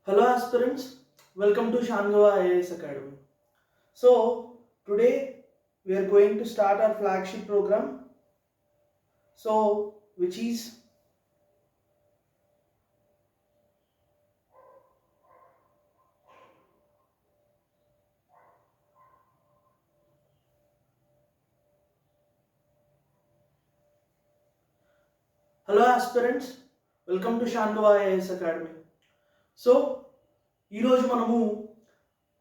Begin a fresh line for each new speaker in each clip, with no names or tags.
Hello aspirants, welcome to Shangava IAS Academy. So today we are going to start our flagship program. Which is Hello aspirants, welcome to Shangava IAS Academy. So ఈరోజు మనము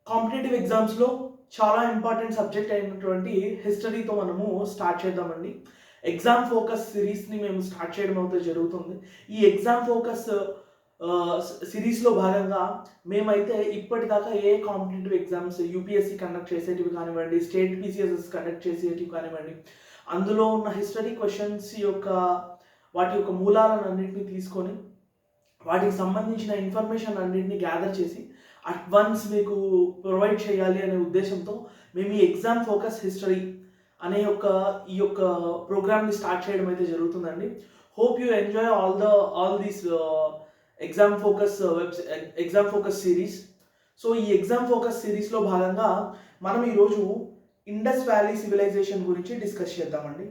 competitive ఎగ్జామ్స్లో చాలా important subject అయినటువంటి హిస్టరీతో మనము start చేద్దామండి. Exam focus సిరీస్ని మేము start చేయడం అయితే జరుగుతుంది. ఈ ఎగ్జామ్ ఫోకస్ సిరీస్లో భాగంగా మేమైతే ఇప్పటిదాకా ఏ కాంపిటేటివ్ ఎగ్జామ్స్ యూపీఎస్సీ కండక్ట్ చేసేటివి కానివ్వండి, స్టేట్ పీసీఎస్ఎస్ కండక్ట్ చేసేటివి కానివ్వండి, అందులో ఉన్న హిస్టరీ క్వశ్చన్స్ వాటి యొక్క మూలాలను అన్నింటినీ తీసుకొని వాటికి సంబంధించిన ఇన్ఫర్మేషన్ అన్నింటినీ గ్యాదర్ చేసి అడ్వాన్స్ మీకు ప్రొవైడ్ చేయాలి అనే ఉద్దేశంతో మేము ఈ ఎగ్జామ్ ఫోకస్ హిస్టరీ అనే ఈ యొక్క ప్రోగ్రామ్ని స్టార్ట్ చేయడం అయితే జరుగుతుందండి. Hope you enjoy all these exam focus series. So ఈ ఎగ్జామ్ ఫోకస్ సిరీస్లో భాగంగా మనం ఈరోజు ఇండస్ వ్యాలీ సివిలైజేషన్ గురించి డిస్కస్ చేద్దామండి.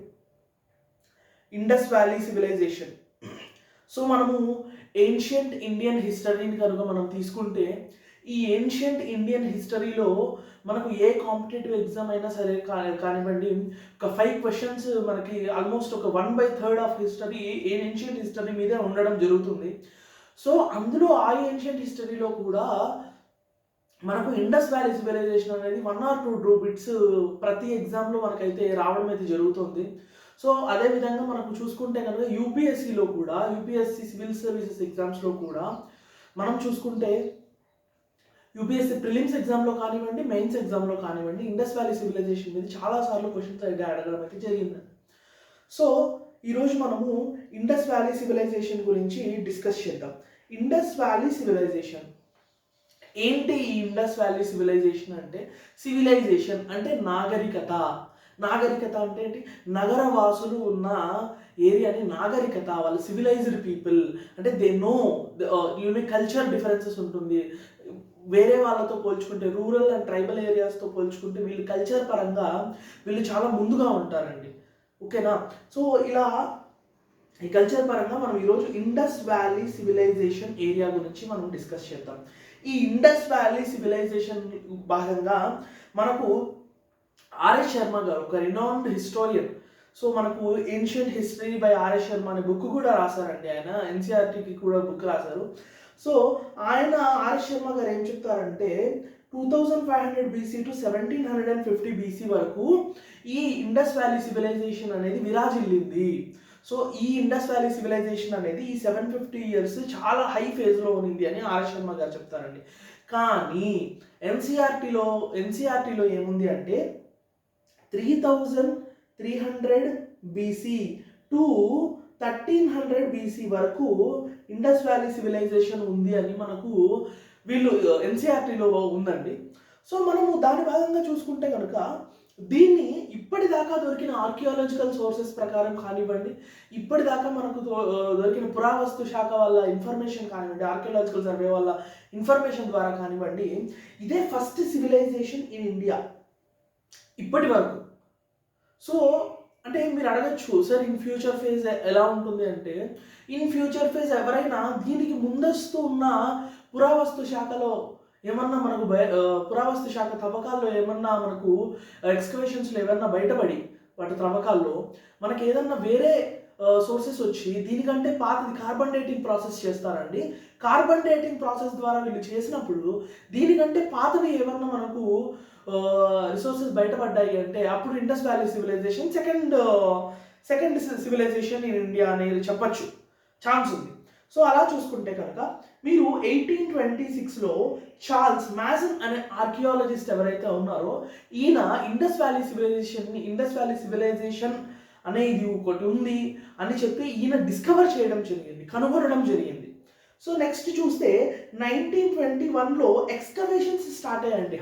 Indus valley civilisation. సో మనము ఏన్షియంట్ ఇండియన్ హిస్టరీని కనుక మనం తీసుకుంటే ఈ ఏన్షియంట్ ఇండియన్ హిస్టరీలో మనకు ఏ కాంపిటేటివ్ ఎగ్జామ్ అయినా సరే కానివ్వండి, ఒక 5 క్వశ్చన్స్ మనకి ఆల్మోస్ట్ ఒక 1/3 ఆఫ్ హిస్టరీ ఏన్షియంట్ హిస్టరీ మీదే ఉండడం జరుగుతుంది. సో అందులో ఆ ఏన్షియంట్ హిస్టరీలో కూడా మనకు ఇండస్ వ్యాలీ సివిలైజేషన్ అనేది 1 or 2 బిట్స్ ప్రతి ఎగ్జామ్లో మనకైతే రావడం అయితే జరుగుతుంది. సో అదేవిధంగా మనకు చూసుకుంటే కనుక యూపీఎస్సీ సివిల్ సర్వీసెస్ ఎగ్జామ్స్లో కూడా మనం చూసుకుంటే యూపీఎస్సీ ప్రిలిమ్స్ ఎగ్జామ్లో కానివ్వండి, మెయిన్స్ ఎగ్జామ్లో కానివ్వండి, ఇండస్ వ్యాలీ సివిలైజేషన్ మీద చాలాసార్లు క్వశ్చన్స్ అయితే అడగడం అయితే జరిగిందండి. సో ఈరోజు మనము ఇండస్ వ్యాలీ సివిలైజేషన్ గురించి డిస్కస్ చేద్దాం. ఇండస్ వ్యాలీ సివిలైజేషన్ ఏంటి? ఈ ఇండస్ వ్యాలీ సివిలైజేషన్ అంటే, సివిలైజేషన్ అంటే నాగరికత అంటే ఏంటి? నగరవాసులు ఉన్న ఏరియాని నాగరికత, వాళ్ళు సివిలైజ్డ్ పీపుల్ అంటే they know unique culture differences ఉంటుంది. వేరే వాళ్ళతో పోల్చుకుంటే, రూరల్ అండ్ ట్రైబల్ ఏరియాస్తో పోల్చుకుంటే వీళ్ళు కల్చర్ పరంగా వీళ్ళు చాలా ముందుగా ఉంటారండి. ఓకేనా? సో ఇలా ఈ కల్చర్ పరంగా మనం ఈరోజు ఇండస్ వ్యాలీ సివిలైజేషన్ ఏరియా గురించి మనం డిస్కస్ చేద్దాం. ఈ ఇండస్ వ్యాలీ సివిలైజేషన్ భాగంగా మనకు ఆర్ఎస్ శర్మ గారు, ఒక రినౌండ్ హిస్టోరియన్. సో మనకు ancient history by RS Sharma అనే బుక్ కూడా రాశారండి. ఆయన ఎన్సీఆర్టీకి కూడా బుక్ రాశారు. సో ఆయన ఆర్ఎస్ శర్మ గారు ఏం చెప్తారంటే 2500 BC టు 1750 BC వరకు ఈ ఇండస్ వ్యాలీ సివిలైజేషన్ అనేది విరాజిల్లింది. సో ఈ ఇండస్ వ్యాలీ సివిలైజేషన్ అనేది ఈ 750 years చాలా హై ఫేజ్లో ఉన్నింది అని ఆర్ఎస్ శర్మ గారు చెప్తారండి. కానీ ఎన్సీఆర్టీలో ఏముంది అంటే 3300 BC టు 1300 BC వరకు ఇండస్ వ్యాలీ సివిలైజేషన్ ఉంది అని మనకు వీళ్ళు ఎన్సీఆర్టీలో ఉందండి. సో మనము దాని భాగంగా చూసుకుంటే కనుక దీన్ని ఇప్పటిదాకా దొరికిన ఆర్కియాలజికల్ సోర్సెస్ ప్రకారం కానివ్వండి, ఇప్పటిదాకా మనకు దొరికిన పురావస్తు శాఖ వాళ్ళ ఇన్ఫర్మేషన్ కానివ్వండి, ఆర్కియాలజికల్ సర్వే వాళ్ళ ఇన్ఫర్మేషన్ ద్వారా కానివ్వండి, ఇదే ఫస్ట్ సివిలైజేషన్ ఇన్ ఇండియా ఇప్పటి వరకు. సో అంటే మీరు అడగచ్చు, సార్ ఇన్ ఫ్యూచర్ ఫేజ్ ఎలా ఉంటుంది అంటే, ఇన్ ఫ్యూచర్ ఫేజ్ ఎవరైనా దీనికి ముందస్తు ఉన్న పురావస్తు శాఖలో ఏమన్నా మనకు పురావస్తు శాఖ తవ్వకాల్లో ఏమన్నా మనకు ఎక్స్కవేషన్స్లో ఏమన్నా బయటపడి వాటి తవ్వకాల్లో మనకి ఏదన్నా వేరే సోర్సెస్ వచ్చి దీనికంటే పాతది కార్బన్ డేటింగ్ ప్రాసెస్ చేస్తారండి. కార్బన్ డేటింగ్ ప్రాసెస్ ద్వారా వీళ్ళు చేసినప్పుడు దీనికంటే పాతవి ఏమన్నా మనకు రిసోర్సెస్ బయటపడ్డాయి అంటే అప్పుడు Indus valley civilisation second civilisation in India అనేది చెప్పచ్చు, ఛాన్స్ ఉంది. సో అలా చూసుకుంటే కనుక మీరు 1826లో చార్ల్స్ మాసన్ అనే ఆర్కియాలజిస్ట్ ఎవరైతే ఉన్నారో ఈయన ఇండస్ వ్యాలీ సివిలైజేషన్ అనేది ఒకటి ఉంది అని చెప్పి ఈయన డిస్కవర్ చేయడం జరిగింది, కనుగొనడం జరిగింది. సో నెక్స్ట్ చూస్తే 1921లో ఎక్స్కవేషన్స్ స్టార్ట్ అయ్యాయండి.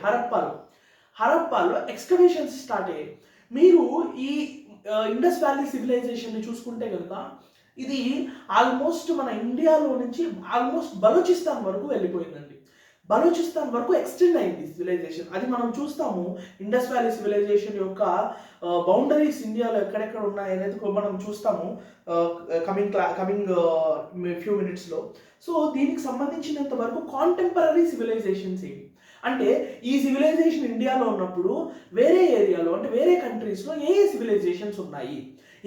హరప్పాలో ఎక్స్కవేషన్స్ స్టార్ట్ అయ్యాయి. మీరు ఈ ఇండస్ వ్యాలీ సివిలైజేషన్ని చూసుకుంటే కనుక ఇది ఆల్మోస్ట్ మన ఇండియాలో నుంచి ఆల్మోస్ట్ బలూచిస్తాన్ వరకు వెళ్ళిపోయిందండి. బలూచిస్తాన్ వరకు ఎక్స్టెండ్ అయింది సివిలైజేషన్. అది మనం చూస్తాము. ఇండస్ వ్యాలీ సివిలైజేషన్ యొక్క బౌండరీస్ ఇండియాలో ఎక్కడెక్కడ ఉన్నాయనేది మనం చూస్తాము కమింగ్ ఫ్యూ మినిట్స్లో. సో దీనికి సంబంధించినంత వరకు కాంటెంపరీ సివిలైజేషన్స్ ఏవి అంటే, ఈ సివిలైజేషన్ ఇండియాలో ఉన్నప్పుడు వేరే ఏరియాలో అంటే వేరే కంట్రీస్లో ఏ సివిలైజేషన్స్ ఉన్నాయి,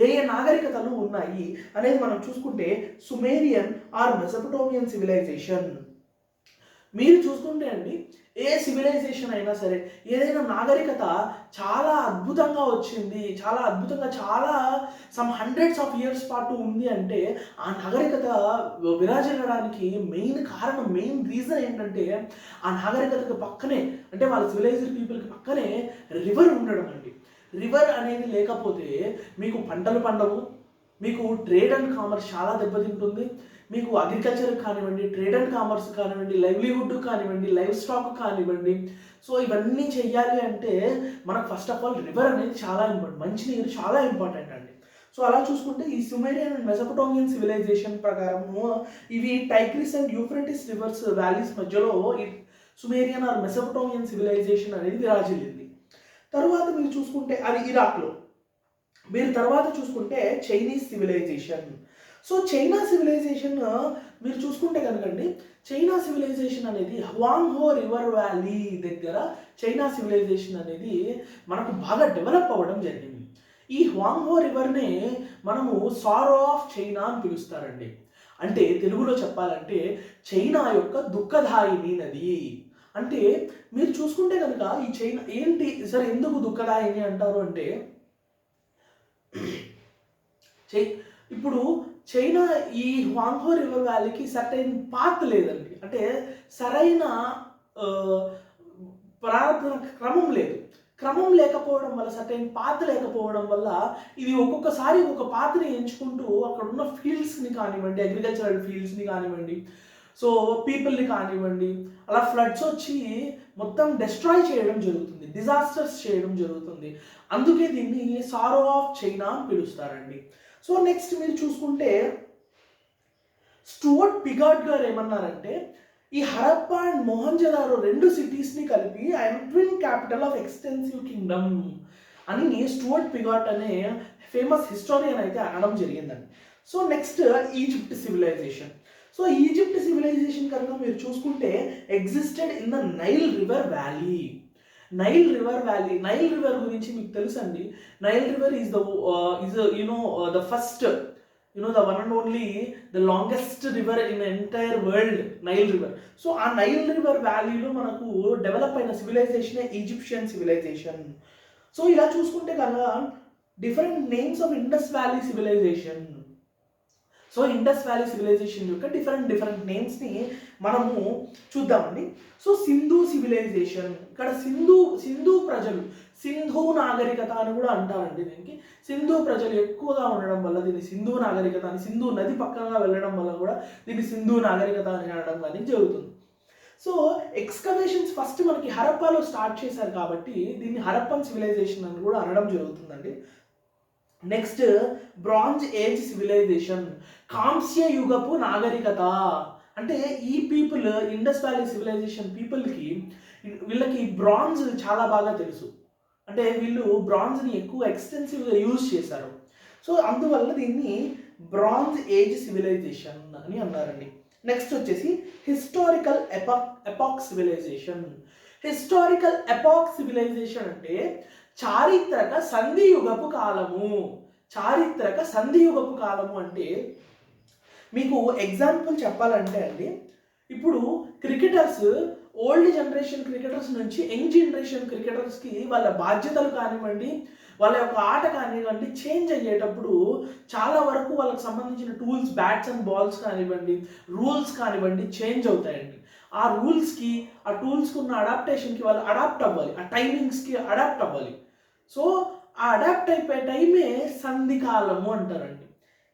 ఏ నాగరికతలు ఉన్నాయి అనేది మనం చూసుకుంటే సుమేరియన్ ఆర్ మెసోపటోమియన్ సివిలైజేషన్. మీరు చూసుకుంటే అండి, ఏ సివిలైజేషన్ అయినా సరే, ఏదైనా నాగరికత చాలా అద్భుతంగా వచ్చింది, చాలా సమ్ హండ్రెడ్స్ ఆఫ్ ఇయర్స్ పాటు ఉంది అంటే ఆ నాగరికత విరాజిల్లడానికి మెయిన్ రీజన్ ఏంటంటే ఆ నాగరికతకు పక్కనే అంటే వాళ్ళ సివిలైజ్డ్ పీపుల్కి పక్కనే రివర్ ఉండడం అండి. రివర్ అనేది లేకపోతే మీకు పంటలు పండవు, మీకు ట్రేడ్ అండ్ కామర్స్ చాలా దెబ్బతింటుంది, మీకు అగ్రికల్చర్ కానివ్వండి, ట్రేడ్ అండ్ కామర్స్ కానివ్వండి, లైవ్లీహుడ్ కానివ్వండి, లైవ్ స్టాక్ కానివ్వండి. సో ఇవన్నీ చెయ్యాలి అంటే మనకు ఫస్ట్ ఆఫ్ ఆల్ రివర్ అనేది చాలా ఇంపార్టెంట్, మంచినీరు చాలా ఇంపార్టెంట్ అండి. సో అలా చూసుకుంటే ఈ సుమేరియన్ అండ్ మెసోపటోమియన్ సివిలైజేషన్ ప్రకారము ఇవి Tigris and Euphrates reverse valleys మధ్యలో ఈ సుమేరియన్ ఆర్ మెసోపటోమియన్ సివిలైజేషన్ అనేది విరాజిల్లింది. తర్వాత మీరు చూసుకుంటే అది ఇరాక్లో. మీరు తర్వాత చూసుకుంటే Chinese civilisation. So China civilisation మీరు చూసుకుంటే కనుకండి, చైనా సివిలైజేషన్ అనేది హ్వాంగ్హో రివర్ వ్యాలీ దగ్గర చైనా సివిలైజేషన్ అనేది మనకు బాగా డెవలప్ అవ్వడం జరిగింది. ఈ హ్వాంగ్హో రివర్నే మనము సారో ఆఫ్ చైనా అని పిలుస్తారండి. అంటే తెలుగులో చెప్పాలంటే చైనా యొక్క దుఃఖదాయిని నది. అంటే మీరు చూసుకుంటే కనుక ఈ చైనా ఏంటి సరే ఎందుకు దుఃఖదాయిని అంటారు అంటే, ఇప్పుడు చైనా ఈ హ్వాంగ్హో రివర్ వ్యాలీకి సర్టైన్ పాత్ లేదండి, అంటే సరైన ప్రారంభ క్రమం లేకపోవడం వల్ల, సర్టైన్ పాత్ లేకపోవడం వల్ల ఇది ఒక్కొక్కసారి ఒక పాత్ని ఎంచుకుంటూ అక్కడ ఉన్న ఫీల్డ్స్ని కానివ్వండి, అగ్రికల్చరల్ ఫీల్డ్స్ని కానివ్వండి, సో పీపుల్ని కానివ్వండి, అలా ఫ్లడ్స్ వచ్చి మొత్తం డెస్ట్రాయ్ చేయడం జరుగుతుంది, డిజాస్టర్స్ చేయడం జరుగుతుంది. అందుకే దీన్ని సారో ఆఫ్ చైనా అని పిలుస్తారండి. సో నెక్స్ట్ మీరు చూసుకుంటే స్టూవర్ట్ పిగాట్ గారు ఏమన్నారంటే, ఈ హరప్ప అండ్ మొహంజదారో రెండు సిటీస్ని కలిపి I am twin capital of extensive kingdom అని స్టూవర్ట్ పిగాట్ అనే ఫేమస్ హిస్టోరియన్ అయితే అనడం జరిగిందండి. So next Egypt civilisation. So Egypt civilisation కనుక మీరు చూసుకుంటే existed in the Nile river valley. Nile river గురించి మీకు తెలుసండి. Nile river is the first the one and only, the longest river in the entire world, Nile river. So ఆ Nile river వ్యాలీలో మనకు develop అయిన సివిలైజేషన్ ఈజిప్షియన్ సివిలైజేషన్. సో ఇలా చూసుకుంటే కనుక different names of Indus valley civilisation. So Indus valley civilisation యొక్క different నేమ్స్ని మనము చూద్దామండి. సో సింధు సివిలైజేషన్, ఇక్కడ సింధు ప్రజలు, సింధు నాగరికత అని కూడా అంటారండి. దీనికి సింధు ప్రజలు ఎక్కువగా ఉండడం వల్ల దీన్ని సింధు నాగరికత అని, సింధు నది పక్కగా వెళ్ళడం వల్ల కూడా దీన్ని సింధు నాగరికత అని అనడం కానీ జరుగుతుంది. సో ఎక్స్కవేషన్స్ ఫస్ట్ మనకి హరప్పాలో స్టార్ట్ చేశారు కాబట్టి దీన్ని హరప్పన్ సివిలైజేషన్ అని కూడా అనడం జరుగుతుందండి. నెక్స్ట్ బ్రాంజ్ ఏజ్ సివిలైజేషన్, కాంస్య యుగపు నాగరికత. అంటే ఈ పీపుల్ ఇండస్ వ్యాలీ సివిలైజేషన్ పీపుల్కి వీళ్ళకి బ్రాంజ్ చాలా బాగా తెలుసు, అంటే వీళ్ళు బ్రాంజ్ని ఎక్కువ ఎక్స్టెన్సివ్గా యూజ్ చేశారు. సో అందువల్ల దీన్ని బ్రాంజ్ ఏజ్ సివిలైజేషన్ అని అన్నారండి. నెక్స్ట్ వచ్చేసి historical epoch civilisation. Historical epoch civilisation అంటే చారిత్రక సంధియుగపు కాలము. చారిత్రక సంధియుగపు కాలము అంటే మీకు ఎగ్జాంపుల్ చెప్పాలంటే అండి, ఇప్పుడు క్రికెటర్స్ ఓల్డ్ జనరేషన్ క్రికెటర్స్ నుంచి యంగ్ జనరేషన్ క్రికెటర్స్కి వాళ్ళ బాధ్యతలు కానివ్వండి, వాళ్ళ యొక్క ఆట కానివ్వండి చేంజ్ అయ్యేటప్పుడు చాలా వరకు వాళ్ళకి సంబంధించిన టూల్స్, బ్యాట్స్ అండ్ బాల్స్ కానివ్వండి, రూల్స్ కానివ్వండి చేంజ్ అవుతాయండి. ఆ రూల్స్కి, ఆ టూల్స్కి ఉన్న అడాప్టేషన్కి వాళ్ళు అడాప్ట్ అవ్వాలి, ఆ టైమింగ్స్కి అడాప్ట్ అవ్వాలి. సో ఆ అడాప్ట్ అయిపోయే టైమే సంధికాలము అంటారండి.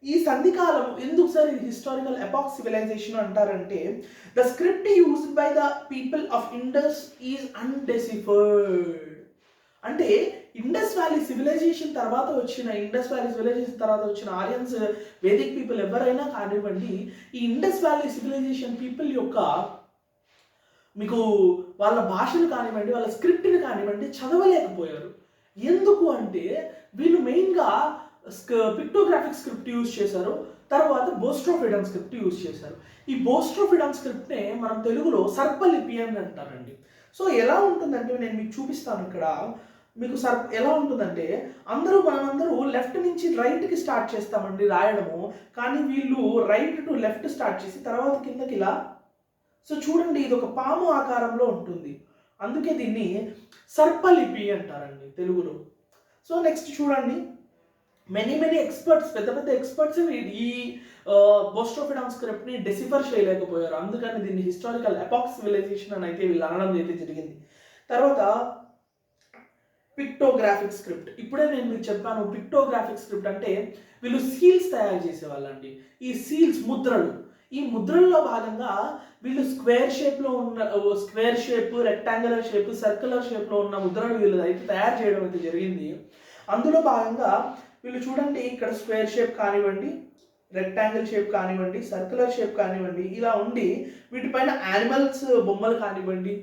ఈ సంధికాలం ఎందుకు సార్ ఇది హిస్టారికల్ ఎపాక్ సివిలైజేషన్ అంటారంటే, the script used by the people of Indus is undeciphered. అంటే ఇండస్ వ్యాలీ సివిలైజేషన్ తర్వాత వచ్చిన ఆర్యన్స్, వేదిక్ పీపుల్ ఎవరైనా కానివ్వండి, ఈ ఇండస్ వ్యాలీ సివిలైజేషన్ పీపుల్ యొక్క మీకు వాళ్ళ భాషను కానివ్వండి, వాళ్ళ స్క్రిప్ట్ని కానివ్వండి చదవలేకపోయారు. ఎందుకు అంటే వీళ్ళు మెయిన్గా పిక్టోగ్రాఫిక్ స్క్రిప్ట్ యూజ్ చేశారు, తర్వాత బోస్ట్రోఫిడాన్ స్క్రిప్ట్ యూజ్ చేశారు. ఈ బోస్ట్రోఫిడాన్ స్క్రిప్ట్నే మనం తెలుగులో సర్పలిపి అని అంటారండి. సో ఎలా ఉంటుందంటే నేను మీకు చూపిస్తాను ఇక్కడ. మీకు ఎలా ఉంటుందంటే మనమందరూ లెఫ్ట్ నుంచి రైట్కి స్టార్ట్ చేస్తామండి రాయడము, కానీ వీళ్ళు రైట్ టు లెఫ్ట్ స్టార్ట్ చేసి తర్వాత కిందకి ఇలా. సో చూడండి, ఇది ఒక పాము ఆకారంలో ఉంటుంది, అందుకే దీన్ని సర్పలిపి అంటారండి తెలుగులో. సో నెక్స్ట్ చూడండి, మెనీ ఎక్స్పర్ట్స్, పెద్ద పెద్ద ఎక్స్పర్ట్స్ ఈ బోస్ట్రోఫిడాన్ స్క్రిప్ట్ని డెసిఫర్ చేయలేకపోయారు, అందుకని దీన్ని హిస్టారికల్ ఎపాక్ సివిలైజేషన్ అని అయితే వీళ్ళు అనడం అయితే జరిగింది. తర్వాత పిక్టోగ్రాఫిక్ స్క్రిప్ట్, ఇప్పుడే నేను మీకు చెప్పాను. పిక్టోగ్రాఫిక్ స్క్రిప్ట్ అంటే వీళ్ళు సీల్స్ తయారు చేసేవాళ్ళండి. ఈ సీల్స్ ముద్రలు, ఈ ముద్రల్లో భాగంగా వీళ్ళు square shape, rectangular shape, circular షేప్లో ఉన్న ముద్రలు వీళ్ళు అయితే తయారు చేయడం అయితే జరిగింది. అందులో భాగంగా వీళ్ళు చూడండి, ఇక్కడ స్క్వేర్ షేప్ కానివ్వండి, రెక్టాంగిల్ షేప్ కానివ్వండి, సర్క్యులర్ షేప్ కానివ్వండి, ఇలా ఉండి వీటిపైన యానిమల్స్ బొమ్మలు కానివ్వండి,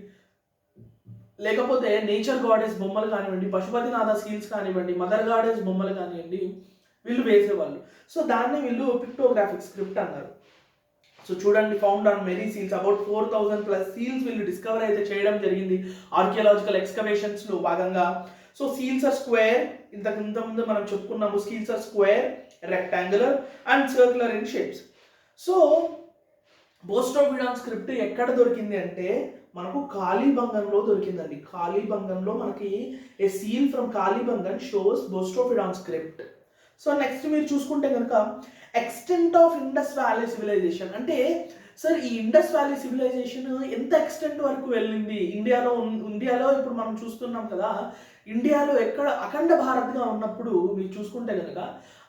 లేకపోతే నేచర్ గాడెస్ బొమ్మలు కానివ్వండి, పశుపతినాథ సీల్స్ కానివ్వండి, మదర్ గాడెస్ బొమ్మలు కానివ్వండి వీళ్ళు వేసేవాళ్ళు. సో దాన్ని వీళ్ళు పిక్టోగ్రాఫిక్ స్క్రిప్ట్ అన్నారు. సో చూడండి, found on merry seals, about 4000+ seals వీళ్ళు డిస్కవర్ అయితే చేయడం జరిగింది ఆర్కియాలజికల్ ఎక్స్కవేషన్స్లో భాగంగా. సో సీల్స్ ఆర్ స్క్వేర్, ఇంతకుముందు మనం చెప్పుకున్నాము, seals are square, rectangular and circular in shapes. So boustrophedon script ఎక్కడ దొరికింది అంటే మనకు కాళీబంగంలో దొరికిందండి. కాళీబంగంలో మనకి a seal from Kalibangan shows boustrophedon script. So next మీరు చూసుకుంటే కనుక extent of Indus valley civilization అంటే, సార్ ఈ ఇండస్ వ్యాలీ సివిలైజేషన్ ఎంత ఎక్స్టెంట్ వరకు వెళ్ళింది ఇండియాలో ఇప్పుడు మనం చూస్తున్నాం కదా. ఇండియాలో ఎక్కడ అఖండ భారత్గా ఉన్నప్పుడు మీరు చూసుకుంటే కనుక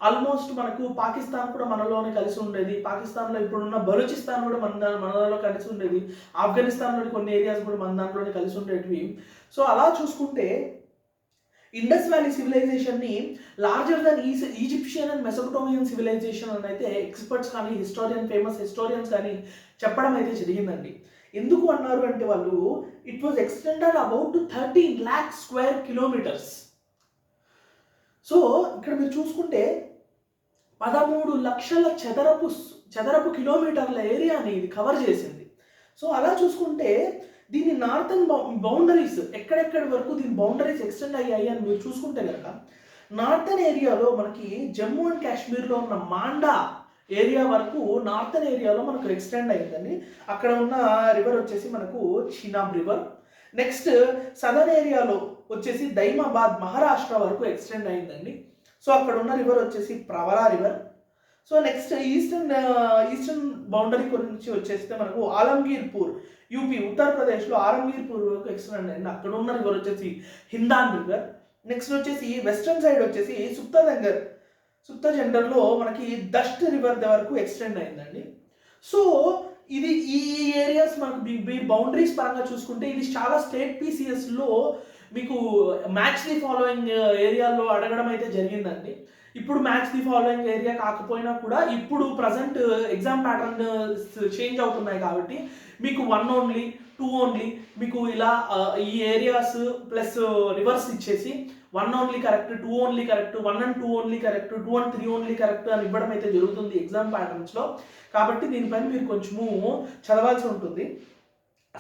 ఆల్మోస్ట్ మనకు పాకిస్తాన్ కూడా మనలోనే కలిసి ఉండేది. పాకిస్తాన్లో ఇప్పుడున్న బలూచిస్తాన్ కూడా మనలో కలిసి ఉండేది. ఆఫ్ఘనిస్తాన్లోని కొన్ని ఏరియాస్ కూడా మన దాంట్లోనే కలిసి ఉండేటివి. సో అలా చూసుకుంటే ఇండస్ వ్యాలీ సివిలైజేషన్ని larger than Egyptian and Mesopotamian civilization అని అయితే ఎక్స్పర్ట్స్ కానీ ఫేమస్ హిస్టోరియన్స్ కానీ చెప్పడం అయితే జరిగిందండి. ఎందుకు అన్నారు అంటే వాళ్ళు it was extended about 13 lakh square kilometers. So ఇక్కడ మీరు చూసుకుంటే 13 లక్షల చదరపు కిలోమీటర్ల ఏరియాని ఇది కవర్ చేసింది. సో అలా చూసుకుంటే దీని నార్థన్ బౌండరీస్ ఎక్కడెక్కడి వరకు దీని బౌండరీస్ ఎక్స్టెండ్ అయ్యాయి అని మీరు చూసుకుంటే కనుక నార్థన్ ఏరియాలో మనకి జమ్మూ అండ్ కాశ్మీర్లో ఉన్న మాండా ఏరియా వరకు నార్థన్ ఏరియాలో మనకు ఎక్స్టెండ్ అయిందండి. అక్కడ ఉన్న రివర్ వచ్చేసి మనకు చీనాబ్ రివర్. నెక్స్ట్ సదర్న్ ఏరియాలో వచ్చేసి దైమాబాద్ మహారాష్ట్ర వరకు ఎక్స్టెండ్ అయిందండి. సో అక్కడ ఉన్న రివర్ వచ్చేసి Pravara river. So next eastern boundary గురించి వచ్చేస్తే మనకు ఆలంగీర్పూర్ యూపీ ఉత్తరప్రదేశ్లో ఆలంగీర్పూర్ వరకు ఎక్స్టెండ్ అయింది. అక్కడ ఉన్న రివర్ వచ్చేసి హిందాన్ రివర్. నెక్స్ట్ వచ్చేసి వెస్ట్రన్ సైడ్ వచ్చేసి సుప్తజెండర్లో మనకి దస్ట్ రివర్ వరకు ఎక్స్టెండ్ అయిందండి. సో ఇది ఈ ఏరియాస్ మనకు బౌండరీస్ పరంగా చూసుకుంటే ఇది చాలా స్టేట్ పీసీఎస్లో మీకు మ్యాచ్ ది ఫాలోయింగ్ ఏరియాలో అడగడం అయితే జరిగిందండి. ఇప్పుడు మ్యాచ్ ది ఫాలోయింగ్ ఏరియా కాకపోయినా కూడా ఇప్పుడు ప్రజెంట్ ఎగ్జామ్ ప్యాటర్న్ చేంజ్ అవుతున్నాయి కాబట్టి మీకు 1 ఓన్లీ 2 ఓన్లీ మీకు ఇలా ఈ ఏరియాస్ ప్లస్ రివర్స్ ఇచ్చేసి 1 only correct, 2 only correct, 1 and 2 only correct, 2 and 3 only correct అని ఇవ్వడం అయితే జరుగుతుంది ఎగ్జామ్ ప్యాటర్న్స్లో. కాబట్టి దీనిపైన మీరు కొంచెము చదవాల్సి ఉంటుంది.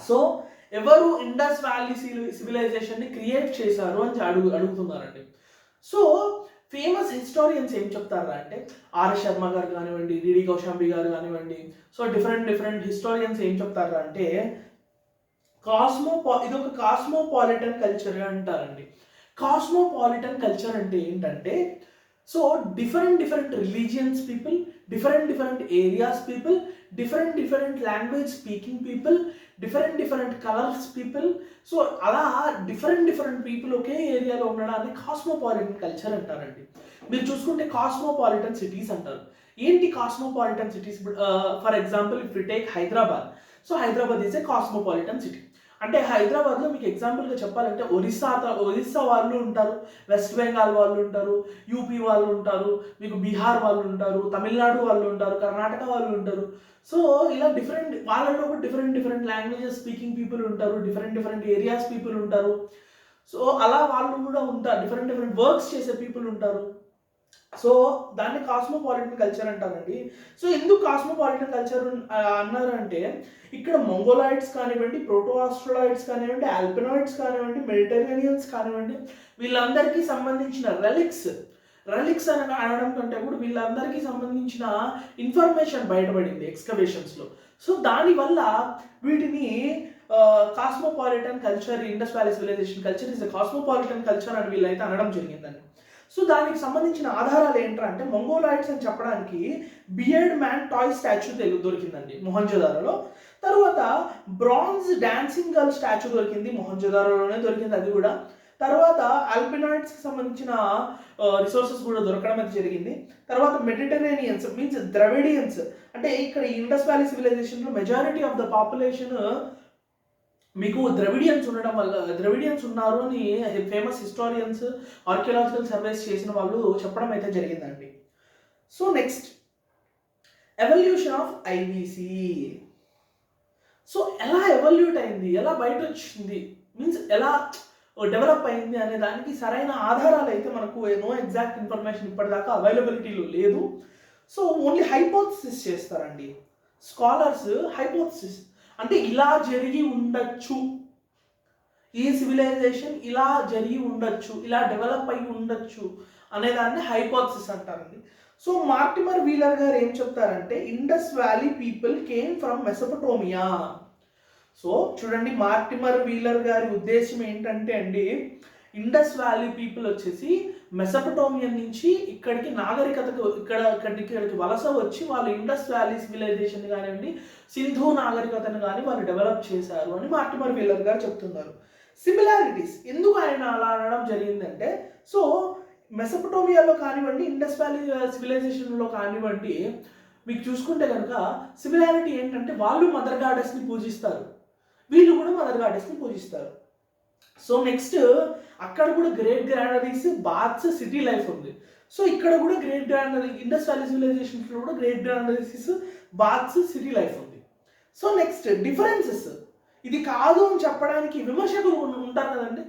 సో ఎవరు ఇండస్ వ్యాలీ సివిలైజేషన్ని క్రియేట్ చేశారు అని అడుగుతున్నారండి. సో ఫేమస్ హిస్టోరియన్స్ ఏం చెప్తారా అంటే ఆర్ఎస్ శర్మ గారు కానివ్వండి, డిడి కౌశాంబి గారు కానివ్వండి, సో డిఫరెంట్ హిస్టోరియన్స్ ఏం చెప్తారా అంటే ఇదొక కాస్మోపాలిటన్ కల్చర్ అంటారండి. కాస్మోపాలిటన్ కల్చర్ అంటే ఏంటంటే so different religions people, different areas people, different language speaking people, different colours people. So అలా డిఫరెంట్ పీపుల్ ఒకే ఏరియాలో ఉండడాన్ని కాస్మోపాలిటన్ కల్చర్ అంటారండి. మీరు చూసుకుంటే కాస్మోపాలిటన్ సిటీస్ అంటారు. ఏంటి cosmopolitan cities? For example if you take Hyderabad. So Hyderabad is a cosmopolitan city. అంటే హైదరాబాద్లో మీకు ఎగ్జాంపుల్గా చెప్పాలంటే ఒరిస్సా వాళ్ళు ఉంటారు, వెస్ట్ బెంగాల్ వాళ్ళు ఉంటారు, యూపీ వాళ్ళు ఉంటారు, మీకు బీహార్ వాళ్ళు ఉంటారు, తమిళనాడు వాళ్ళు ఉంటారు, కర్ణాటక వాళ్ళు ఉంటారు. సో ఇలా డిఫరెంట్ వాళ్ళలో కూడా డిఫరెంట్ లాంగ్వేజెస్ స్పీకింగ్ పీపుల్ ఉంటారు, డిఫరెంట్ ఏరియాస్ పీపుల్ ఉంటారు. సో అలా వాళ్ళు కూడా ఉంటారు, డిఫరెంట్ వర్క్స్ చేసే పీపుల్ ఉంటారు. సో దాన్ని కాస్మోపాలిటన్ కల్చర్ అంటారండి. సో ఎందుకు కాస్మోపాలిటన్ కల్చర్ అన్నారంటే ఇక్కడ మంగోలాయిడ్స్ కానివ్వండి, ప్రోటోఆస్ట్రోలాయిడ్స్ కానివ్వండి, ఆల్పినాయిడ్స్ కానివ్వండి, మెడిటరేనియన్స్ కానివ్వండి, వీళ్ళందరికీ సంబంధించిన రెలిక్స్ అని అనడం కంటే కూడా వీళ్ళందరికీ సంబంధించిన ఇన్ఫర్మేషన్ బయటపడింది ఎక్స్కవేషన్స్లో. సో దానివల్ల వీటిని cosmopolitan culture, Indus valley civilisation culture is the cosmopolitan culture అని వీళ్ళైతే అనడం జరిగిందండి. సో దానికి సంబంధించిన ఆధారాలు ఏంటంటే మంగోలాయిడ్స్ అని చెప్పడానికి బియర్డ్ మ్యాన్ టాయ్ స్టాచ్యూ దొరికిందండి మొహంజోదారోలో. తర్వాత బ్రాంజ్ డాన్సింగ్ గర్ల్ స్టాచ్యూ దొరికింది, మొహంజోదారోలోనే దొరికింది అది కూడా. తర్వాత ఆల్పినాయిడ్స్కి సంబంధించిన రిసోర్సెస్ కూడా దొరకడం అయితే జరిగింది. తర్వాత మెడిటరేనియన్స్ మీన్స్ ద్రవిడియన్స్, అంటే ఇక్కడ ఇండస్ వ్యాలీ సివిలైజేషన్లో మెజారిటీ ఆఫ్ ద పాపులేషన్ మీకు ద్రవిడియన్స్ ఉన్నారు అని ఫేమస్ హిస్టారియన్స్, ఆర్కియలాజికల్ సర్వేస్ చేసిన వాళ్ళు చెప్పడం అయితే జరిగిందండి. So next evolution of IVC. So ఎలా ఎవల్యూట్ అయింది, ఎలా బయట వచ్చింది, మీన్స్ ఎలా డెవలప్ అయింది అనే దానికి సరైన ఆధారాలు అయితే మనకు నో ఎగ్జాక్ట్ ఇన్ఫర్మేషన్ ఇప్పటిదాకా అవైలబిలిటీలో లేదు. సో ఓన్లీ హైపోథసిస్ చేస్తారండి స్కాలర్స్. హైపోథసిస్ అంటే ఇలా జరిగి ఉండొచ్చు, ఈ సివిలైజేషన్ ఇలా జరిగి ఉండొచ్చు, ఇలా డెవలప్ అయి ఉండొచ్చు అనేదాన్ని హైపోథసిస్ అంటారండి. సో మార్టిమర్ వీలర్ గారు ఏం చెప్తారంటే Indus valley people came from Mesopotamia. So చూడండి, మార్టిమర్ వీలర్ గారి ఉద్దేశం ఏంటంటే అండి, ఇండస్ వ్యాలీ పీపుల్ వచ్చేసి మెసోపటోమియన్ నుంచి ఇక్కడికి నాగరికతకు ఇక్కడికి వలస వచ్చి వాళ్ళు ఇండస్ వ్యాలీ సివిలైజేషన్ కానివ్వండి, సింధు నాగరికతను కానీ వాళ్ళు డెవలప్ చేశారు అని మార్టిమర్ వీలర్ గారు చెప్తున్నారు. సిమిలారిటీస్ ఎందుకు ఆయన అలా అనడం జరిగిందంటే, సో మెసోపటోమియాలో కానివ్వండి, ఇండస్ వ్యాలీ సివిలైజేషన్లో కానివ్వండి, మీకు చూసుకుంటే కనుక సిమిలారిటీ ఏంటంటే వాళ్ళు మదర్ గాడెస్ని పూజిస్తారు, వీళ్ళు కూడా మదర్ గాడెస్ని పూజిస్తారు. సో నెక్స్ట్ అక్కడ కూడా great granaries, baths, city life ఉంది. సో ఇక్కడ కూడా గ్రేట్ గ్రానరీ, ఇండస్ వ్యాలీ సివిలైజేషన్స్లో కూడా great granaries, baths, city life ఉంది. సో నెక్స్ట్ డిఫరెన్సెస్, ఇది కాదు అని చెప్పడానికి విమర్శకులు ఉంటారు కదండి.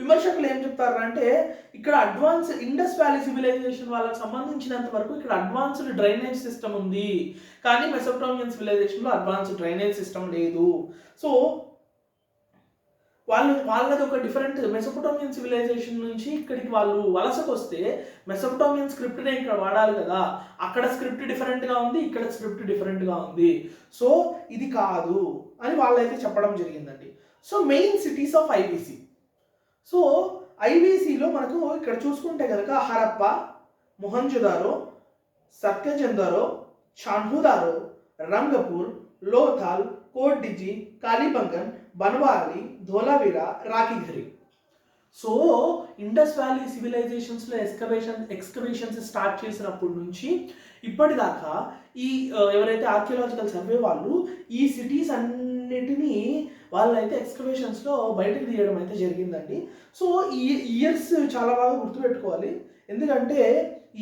విమర్శకులు ఏం చెప్తారు అంటే ఇక్కడ అడ్వాన్స్ ఇండస్ వ్యాలీ సివిలైజేషన్ వాళ్ళకి సంబంధించినంత వరకు ఇక్కడ అడ్వాన్స్డ్ డ్రైనేజ్ సిస్టమ్ ఉంది, కానీ మెసోపటోమియన్ సివిలైజేషన్లో అడ్వాన్స్డ్ డ్రైనేజ్ సిస్టమ్ లేదు. సో వాళ్ళది ఒక డిఫరెంట్. మెసోపటోమియన్ సివిలైజేషన్ నుంచి ఇక్కడికి వాళ్ళు వలసకు వస్తే మెసోపటోమియన్ స్క్రిప్ట్నే ఇక్కడ వాడాలి కదా, అక్కడ స్క్రిప్ట్ డిఫరెంట్గా ఉంది, ఇక్కడ స్క్రిప్ట్ డిఫరెంట్గా ఉంది. సో ఇది కాదు అని వాళ్ళైతే చెప్పడం జరిగిందండి. So main cities of IVC. So ఐబీసీలో మనకు ఇక్కడ చూసుకుంటే కనుక హరప్ప, మొహంజోదారో, సత్యచందారో, Chanhudaro, Rangpur, Lothal, Kotdiji, Kalibangan, Banawali, Dholavira, Rakhigarhi. So Indus valley సివిలైజేషన్స్లో ఎక్స్కవేషన్స్ స్టార్ట్ చేసినప్పటి నుంచి ఇప్పటిదాకా ఈ ఎవరైతే ఆర్కియలాజికల్ సర్వే వాళ్ళు ఈ సిటీస్ అన్నిటినీ వాళ్ళైతే ఎక్స్కవేషన్స్లో బయటకు తీయడం అయితే జరిగిందండి. సో ఈ ఇయర్స్ చాలా బాగా గుర్తుపెట్టుకోవాలి, ఎందుకంటే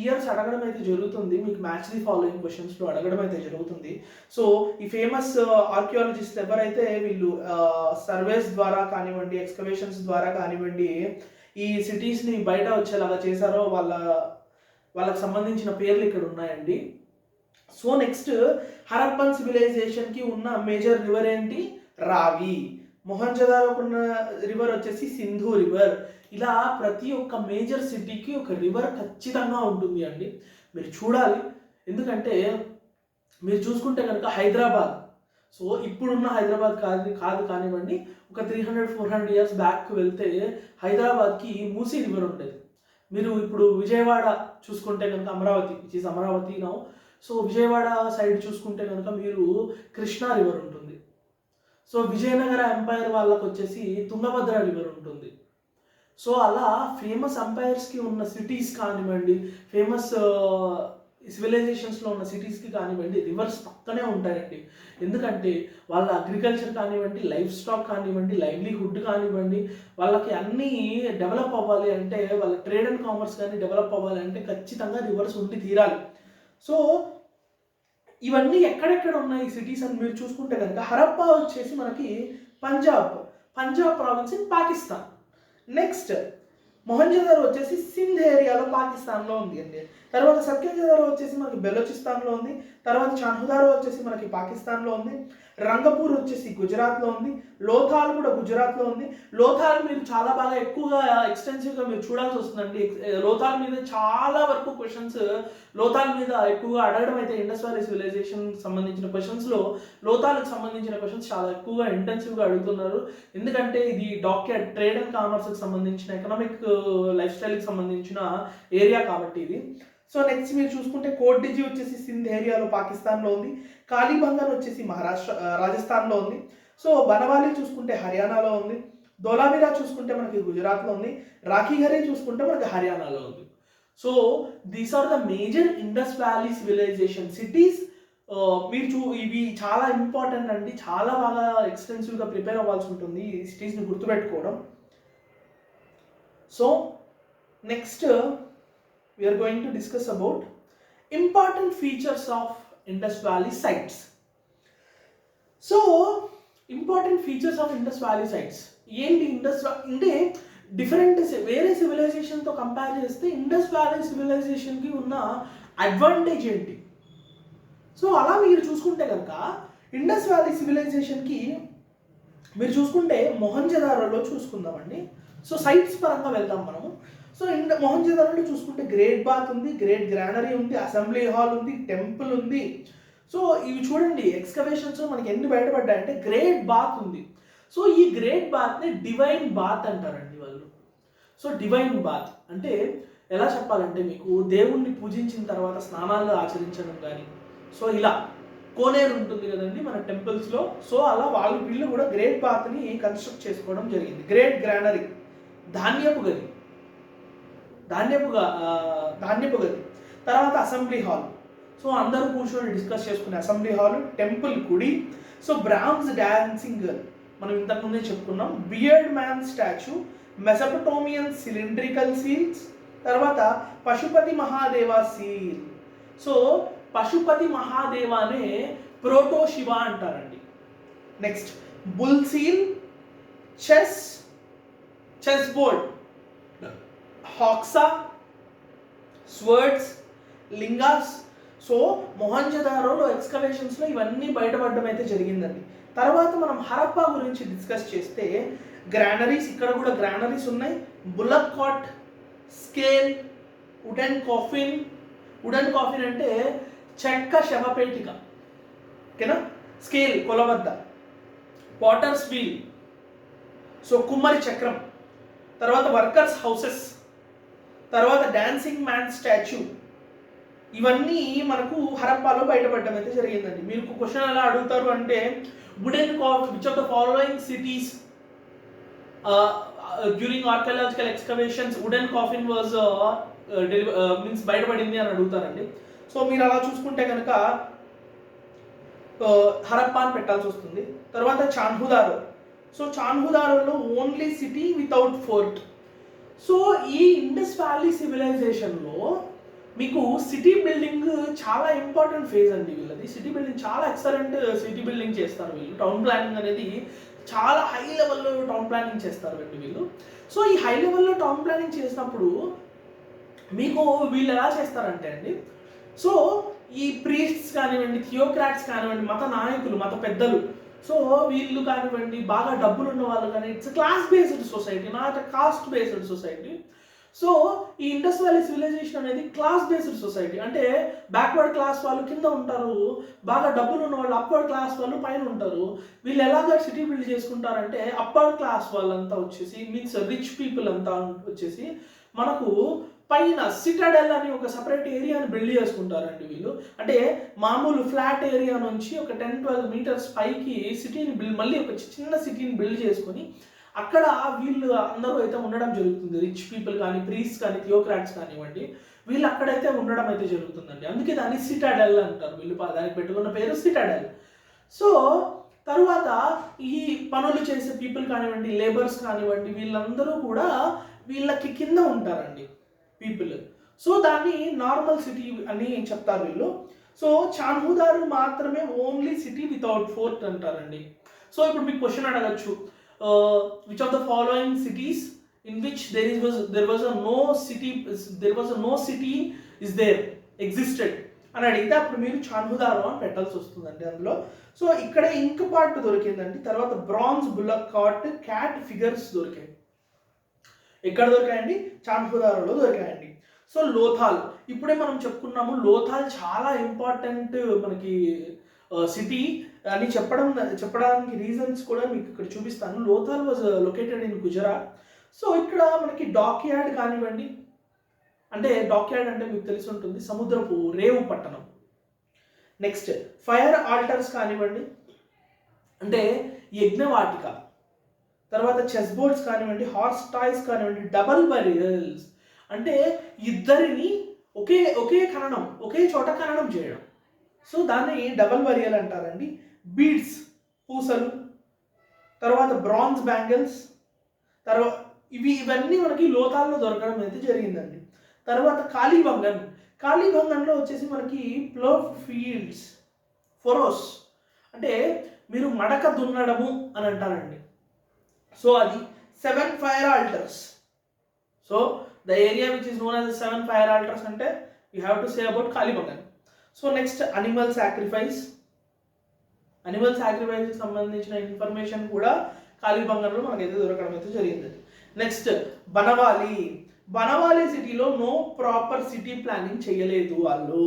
ఇయర్స్ అడగడం అయితే జరుగుతుంది, మీకు మ్యాచ్ ది ఫాలోయింగ్ క్వశ్చన్స్లో అడగడం అయితే జరుగుతుంది. సో ఈ ఫేమస్ ఆర్కియాలజిస్ట్ ఎవరైతే వీళ్ళు సర్వేస్ ద్వారా కానివ్వండి, ఎక్స్కవేషన్స్ ద్వారా కానివ్వండి ఈ సిటీస్ని బయట వచ్చేలాగా చేశారో వాళ్ళకి సంబంధించిన పేర్లు ఇక్కడ ఉన్నాయండి. సో నెక్స్ట్ హరప్పన్ సివిలైజేషన్కి ఉన్న మేజర్ రివర్ ఏంటి? రావి. మొహంజోదారోకు ఉన్న రివర్ వచ్చేసి సింధు రివర్. ఇలా ప్రతి ఒక్క మేజర్ సిటీకి ఒక రివర్ ఖచ్చితంగా ఉంటుంది అండి, మీరు చూడాలి. ఎందుకంటే మీరు చూసుకుంటే కనుక హైదరాబాద్, సో ఇప్పుడున్న హైదరాబాద్ కాదు కానివ్వండి, ఒక 300-400 ఇయర్స్ బ్యాక్ వెళ్తే హైదరాబాద్కి మూసీ రివర్ ఉండేది. మీరు ఇప్పుడు విజయవాడ చూసుకుంటే కనుక Amaravati, which is Amaravati now. So Vijayawada side చూసుకుంటే కనుక మీరు కృష్ణా రివర్ ఉంటుంది. సో విజయనగర ఎంపైర్ వాళ్ళకు వచ్చేసి తుంగభద్ర రివర్ ఉంటుంది. సో అలా ఫేమస్ ఎంపైర్స్కి ఉన్న సిటీస్ కానివ్వండి, ఫేమస్ సివిలైజేషన్స్లో ఉన్న సిటీస్కి కానివ్వండి రివర్స్ పక్కనే ఉంటాయండి. ఎందుకంటే వాళ్ళ అగ్రికల్చర్ కానివ్వండి, లైఫ్ స్టాక్ కానివ్వండి, లైవ్లీహుడ్ కానివ్వండి, వాళ్ళకి అన్నీ డెవలప్ అవ్వాలి అంటే, వాళ్ళ ట్రేడ్ అండ్ కామర్స్ కానీ డెవలప్ అవ్వాలి అంటే ఖచ్చితంగా రివర్స్ ఉండి తీరాలి. సో ఇవన్నీ ఎక్కడెక్కడ ఉన్నాయి సిటీస్ అని మీరు చూసుకుంటే కనుక, హరప్పా వచ్చేసి మనకి Punjab province in Pakistan. Next Mohenjo-daro వచ్చేసి సింధ్ ఏరియాలో పాకిస్తాన్లో ఉంది అండి. తర్వాత సత్యంజదారో వచ్చేసి మనకి బెలోచిస్తాన్లో ఉంది. తర్వాత చాన్హుదారో వచ్చేసి మనకి పాకిస్తాన్లో ఉంది. రంగపూర్ వచ్చేసి గుజరాత్లో ఉంది. లోథాల్ కూడా గుజరాత్లో ఉంది. లోథాల్ మీరు చాలా బాగా ఎక్కువగా ఎక్స్టెన్సివ్గా మీరు చూడాల్సి వస్తుందండి. లోథాల్ మీద చాలా వరకు క్వశ్చన్స్ లోథాల్ మీద ఎక్కువగా అడగడం అయితే, ఇండస్ వ్యాలీ సివిలైజేషన్ సంబంధించిన క్వశ్చన్స్లో లోథాల్కి సంబంధించిన క్వశ్చన్స్ చాలా ఎక్కువగా ఇంటెన్సివ్గా అడుగుతున్నారు. ఎందుకంటే ఇది డాక్యార్డ్, ట్రేడ్ అండ్ కామర్స్కి సంబంధించిన, ఎకనామిక్ లైఫ్ స్టైల్కి సంబంధించిన ఏరియా కాబట్టి ఇది. సో నెక్స్ట్ మీరు చూసుకుంటే కోట్డిజీ వచ్చేసి సింధ్ ఏరియాలో పాకిస్తాన్లో ఉంది. కాలీబంగన్ వచ్చేసి రాజస్థాన్లో ఉంది. సో బనవాలి చూసుకుంటే హర్యానాలో ఉంది. ధోలావీరా చూసుకుంటే మనకి గుజరాత్లో ఉంది. రాఖీఘరీ చూసుకుంటే మనకి హర్యానాలో ఉంది. So these are the major Indus valley civilisation cities. ఇవి చాలా ఇంపార్టెంట్ అండి. చాలా బాగా ఎక్స్టెన్సివ్గా ప్రిపేర్ అవ్వాల్సి ఉంటుంది ఈ సిటీస్ని గుర్తుపెట్టుకోవడం. So next we are going to discuss about important features of Indus Valley sites. So important features of Indus Valley sites ఏంటి? అంటే డిఫరెంట్ వేరే సివిలైజేషన్తో కంపేర్ చేస్తే ఇండస్ వ్యాలీ సివిలైజేషన్కి ఉన్న అడ్వాంటేజ్ ఏంటి? సో అలా మీరు చూసుకుంటే కనుక ఇండస్ వ్యాలీ సివిలైజేషన్కి మీరు చూసుకుంటే మొహంజదారోలో చూసుకుందామండి. సో సైట్స్ పరంగా వెళ్దాం మనము. సో మొహంజదారోలో చూసుకుంటే గ్రేట్ బాత్ ఉంది, గ్రేట్ గ్రానరీ ఉంది, అసెంబ్లీ హాల్ ఉంది, టెంపుల్ ఉంది. సో ఇవి చూడండి ఎక్స్కవేషన్స్ మనకి ఎన్ని బయటపడ్డాయంటే గ్రేట్ బాత్ ఉంది. సో ఈ గ్రేట్ బాత్ని డివైన్ బాత్ అంటారండి వాళ్ళు. సో డివైన్ బాత్ అంటే ఎలా చెప్పాలంటే, మీకు దేవుణ్ణి పూజించిన తర్వాత స్నానాలు ఆచరించడం కానీ, సో ఇలా కోనేరు ఉంటుంది కదండి మన టెంపుల్స్లో. సో అలా వీళ్ళు కూడా గ్రేట్ బాత్ని కన్స్ట్రక్ట్ చేసుకోవడం జరిగింది. గ్రేట్ గ్రానరీ, ధాన్యపు గది. తర్వాత అసెంబ్లీ హాల్. సో అందరూ కూర్చొని డిస్కస్ చేసుకునే అసెంబ్లీ హాల్. టెంపుల్, గుడి. సో బ్రాహ్మ్స్ డాన్సింగ్ గర్ల్ మనం ఇంతకుముందే చెప్పుకున్నాం. Beard man statue, Mesopotamian cylindrical seals. తర్వాత పశుపతి మహాదేవ సీల్. సో పశుపతి మహాదేవానే ప్రోటో శివ అంటారండి. Next bull seal, chess board, hacksaw, swords, lingas. So మొహంజదారోలో ఎక్స్కవేషన్స్లో ఇవన్నీ బయటపడడం అయితే జరిగిందండి. తర్వాత మనం హరప్పా గురించి డిస్కస్ చేస్తే గ్రానరీస్, ఇక్కడ కూడా గ్రానరీస్ ఉన్నాయి. Bullock cart, scale, wooden coffin అంటే చెక్క శవపేటిక, ఓకేనా. స్కేల్ కొలవద్ద, పాటర్స్ వీల్, సో కుమ్మరి చక్రం. తర్వాత వర్కర్స్ హౌసెస్, తర్వాత డాన్సింగ్ మ్యాన్ స్టాచ్యూ. ఇవన్నీ మనకు హరప్పాలో బయటపడడం అయితే జరిగిందండి. మీరు క్వశ్చన్ ఎలా అడుగుతారు అంటే, wooden coffin, which of the following cities during archaeological excavations wooden coffin was means బయటపడింది అని అడుగుతారండి. సో మీరు అలా చూసుకుంటే కనుక హరప్పాని పెట్టాల్సి వస్తుంది. తర్వాత చాన్హుదారో. సో చాన్హుదారోలో only city without fort. So ఈ ఇండస్ వ్యాలీ సివిలైజేషన్లో మీకు సిటీ బిల్డింగ్ చాలా ఇంపార్టెంట్ ఫేజ్ అండి వీళ్ళది. సిటీ బిల్డింగ్ చాలా ఎక్సలెంట్ సిటీ బిల్డింగ్ చేస్తారు వీళ్ళు. టౌన్ ప్లానింగ్ అనేది చాలా హై లెవెల్లో టౌన్ ప్లానింగ్ చేస్తారు వీళ్ళు. సో ఈ హై లెవెల్లో టౌన్ ప్లానింగ్ చేసినప్పుడు మీకు వీళ్ళు ఎలా చేస్తారంటే అండి, సో ఈ ప్రీస్ట్స్ కానివ్వండి, థియోక్రాట్స్ కానివ్వండి, మత నాయకులు, మత పెద్దలు, సో వీళ్ళు కానివ్వండి, బాగా డబ్బులు ఉన్న వాళ్ళు కానీ, it's class based society, not caste based society. So ఈ ఇండస్ వ్యాలీ సివిలైజేషన్ అనేది క్లాస్ బేస్డ్ సొసైటీ. అంటే బ్యాక్వర్డ్ క్లాస్ వాళ్ళు కింద ఉంటారు, బాగా డబ్బులు ఉన్న వాళ్ళు అప్పర్డ్ క్లాస్ వాళ్ళు పైన ఉంటారు. వీళ్ళు ఎలాగ సిటీ బిల్డ్ చేసుకుంటారంటే, అప్పర్ క్లాస్ వాళ్ళంతా వచ్చేసి మీన్స్ రిచ్ పీపుల్ అంతా వచ్చేసి మనకు పైన సిటాడెల్ అని ఒక సపరేట్ ఏరియాని బిల్డ్ చేసుకుంటారండి వీళ్ళు. అంటే మామూలు ఫ్లాట్ ఏరియా నుంచి ఒక 10-12 మీటర్స్ పైకి సిటీని మళ్ళీ ఒక చిన్న సిటీని బిల్డ్ చేసుకొని అక్కడ వీళ్ళు అందరూ అయితే ఉండడం జరుగుతుంది. రిచ్ పీపుల్ కానీ, ప్రీస్ట్ కానీ, థియోక్రాట్స్ కానివ్వండి, వీళ్ళు అక్కడైతే ఉండడం అయితే జరుగుతుందండి. అందుకే దాన్ని సిటాడెల్ అంటారు. వీళ్ళు దానికి పెట్టుకున్న పేరు సిటాడెల్. సో తరువాత ఈ పనులు చేసే పీపుల్ కానివ్వండి, లేబర్స్ కానివ్వండి, వీళ్ళందరూ కూడా వీళ్ళకి కింద ఉంటారండి పీపుల్. సో దాన్ని నార్మల్ సిటీ అని చెప్తారు వీళ్ళు. సో చాన్హుదారు మాత్రమే ఓన్లీ సిటీ వితౌట్ ఫోర్ట్ అంటారండి. సో ఇప్పుడు మీకు క్వశ్చన్ అడగచ్చు, which of the following cities in which there was a no city is there existed అని అడిగితే అప్పుడు మీరు చాన్హుదారో అని పెట్టాల్సి వస్తుందండి అందులో. సో ఇక్కడ ఇంక్ పార్ట్ దొరికిందండి. తర్వాత bronze bullock cart cat figures దొరికాయి. ఎక్కడ దొరికాయండి? చాన్హుదారోలో దొరికాయండి. సో లోథాల్, ఇప్పుడే మనం చెప్పుకున్నాము, లోథాల్ చాలా ఇంపార్టెంట్ మనకి సిటీ అని చెప్పడానికి రీజన్స్ కూడా మీకు ఇక్కడ చూపిస్తాను. Lothal was located in Gujarat. So ఇక్కడ మనకి డాక్ యార్డ్ కానివ్వండి, అంటే డాక్ యార్డ్ అంటే మీకు తెలిసి ఉంటుంది, సముద్రపు రేవు పట్టణం. నెక్స్ట్ ఫైర్ ఆల్టర్స్ కానివ్వండి, అంటే యజ్ఞవాటిక. తర్వాత చెస్ బోర్డ్స్ కానివ్వండి, హార్స్ టాయ్స్ కానివ్వండి, డబల్ బరియల్స్ అంటే ఇద్దరిని ఒకే ఖననం, ఒకే చోట ఖననం చేయడం. సో దాన్ని డబల్ బరియల్ అంటారండి. బీడ్స్, పూసలు, తర్వాత బ్రాంజ్ బ్యాంగిల్స్, తర్వాత ఇవన్నీ మనకి లోథాల్లో దొరకడం అయితే జరిగిందండి. తర్వాత కాళీబంగన్లో వచ్చేసి మనకి ప్లో ఫీల్డ్స్, ఫొరోస్ అంటే మీరు మడక దున్నడము అని అంటారండి. సో అది 7 fire altars. So the area which is known as 7 fire altars అంటే you have to say about Kalibangan. So next animal sacrifice సంబంధించిన ఇన్ఫర్మేషన్ కూడా కాళీబంగన్లో మనకైతే దొరకడం అయితే జరిగింది. నెక్స్ట్ బనవాలి సిటీలో నో ప్రాపర్ సిటీ ప్లానింగ్ చేయలేదు వాళ్ళు.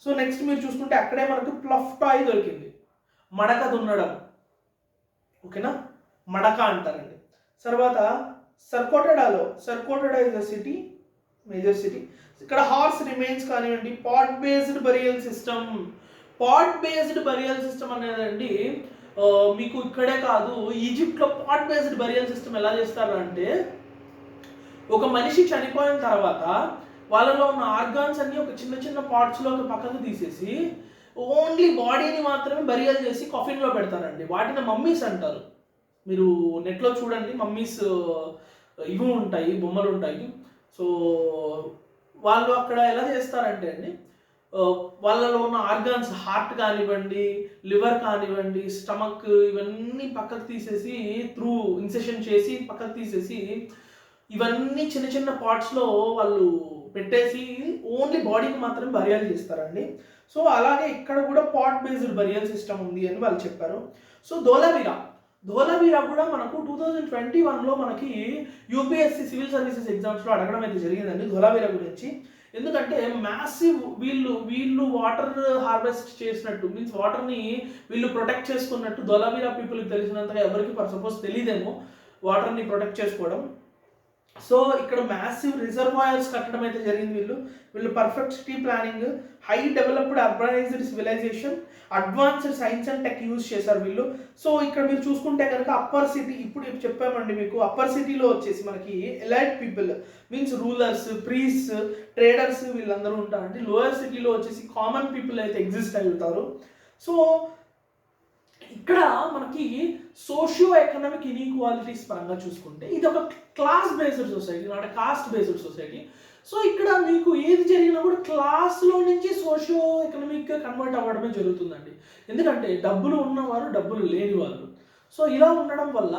సో నెక్స్ట్ మీరు చూసుకుంటే అక్కడే మనకు ప్లఫ్ టాయ్ దొరికింది, మడక దున్నడం, ఓకేనా, మడక అంటారండి. తర్వాత Surkotada is a city, major city. ఇక్కడ హార్స్ రిమైన్స్ కానివ్వండి, పాట్ బేస్డ్ బరియల్ సిస్టమ్ అనేదండి మీకు ఇక్కడే కాదు, ఈజిప్ట్లో పాట్ బేస్డ్ బరియల్ సిస్టమ్ ఎలా చేస్తారు అంటే, ఒక మనిషి చనిపోయిన తర్వాత వాళ్ళలో ఉన్న ఆర్గాన్స్ అన్ని ఒక చిన్న పార్ట్స్లో ఒక పక్కకు తీసేసి ఓన్లీ బాడీని మాత్రమే బరియల్ చేసి కాఫిన్లో పెడతారండి. వాటిని మమ్మీస్ అంటారు. మీరు నెట్లో చూడండి, మమ్మీస్ ఇవి ఉంటాయి, బొమ్మలు ఉంటాయి. సో వాళ్ళు అక్కడ ఎలా చేస్తారంటే అండి, వాళ్ళలో ఉన్న ఆర్గాన్స్, హార్ట్ కానివ్వండి, లివర్ కానివ్వండి, స్టమక్, ఇవన్నీ పక్కకు తీసేసి త్రూ ఇన్సెషన్ చేసి పక్కకు తీసేసి ఇవన్నీ చిన్న పార్ట్స్లో వాళ్ళు పెట్టేసి ఓన్లీ బాడీని మాత్రం బరియల్ చేస్తారండి. సో అలాగే ఇక్కడ కూడా పాట్ బేస్డ్ బరియల్ సిస్టమ్ ఉంది అని వాళ్ళు చెప్పారు. సో ధోలావీరా కూడా మనకు 2021లో మనకి యూపీఎస్సీ సివిల్ సర్వీసెస్ ఎగ్జామ్స్లో అడగడం అయితే జరిగిందండి ధోలావీరా గురించి. ఎందుకంటే మ్యాసివ్ వీళ్ళు వాటర్ హార్వెస్ట్ చేసినట్టు, మీన్స్ వాటర్ని వీళ్ళు ప్రొటెక్ట్ చేసుకున్నట్టు ధోలావీరా పీపుల్కి తెలిసినంతగా ఎవరికి సపోజ్ తెలియదేమో వాటర్ని ప్రొటెక్ట్ చేసుకోవడం. సో ఇక్కడ మ్యాసివ్ రిజర్వాయర్స్ కట్టడం అయితే జరిగింది. వీళ్ళు perfect city planning, high developed urbanised civilisation, advanced science and tech use చేశారు వీళ్ళు. సో ఇక్కడ మీరు చూసుకుంటే కనుక అప్పర్ సిటీ, ఇప్పుడు చెప్పామండి మీకు, అప్పర్ సిటీలో వచ్చేసి మనకి elite people means rulers, priests, traders వీళ్ళందరూ ఉంటారండి. లోయర్ సిటీలో వచ్చేసి కామన్ పీపుల్ అయితే ఎగ్జిస్ట్ అవుతారు. సో ఇక్కడ మనకి సోషియో ఎకనామిక్ ఇన్ఈక్వాలిటీస్ పరంగా చూసుకుంటే ఇది ఒక class based society, not caste based society. So ఇక్కడ మీకు ఏది జరిగినా కూడా క్లాస్లో నుంచి సోషియో ఎకనామిక్ కన్వర్ట్ అవ్వడమే జరుగుతుందండి. ఎందుకంటే డబ్బులు ఉన్నవారు, డబ్బులు లేని వాళ్ళు. సో ఇలా ఉండడం వల్ల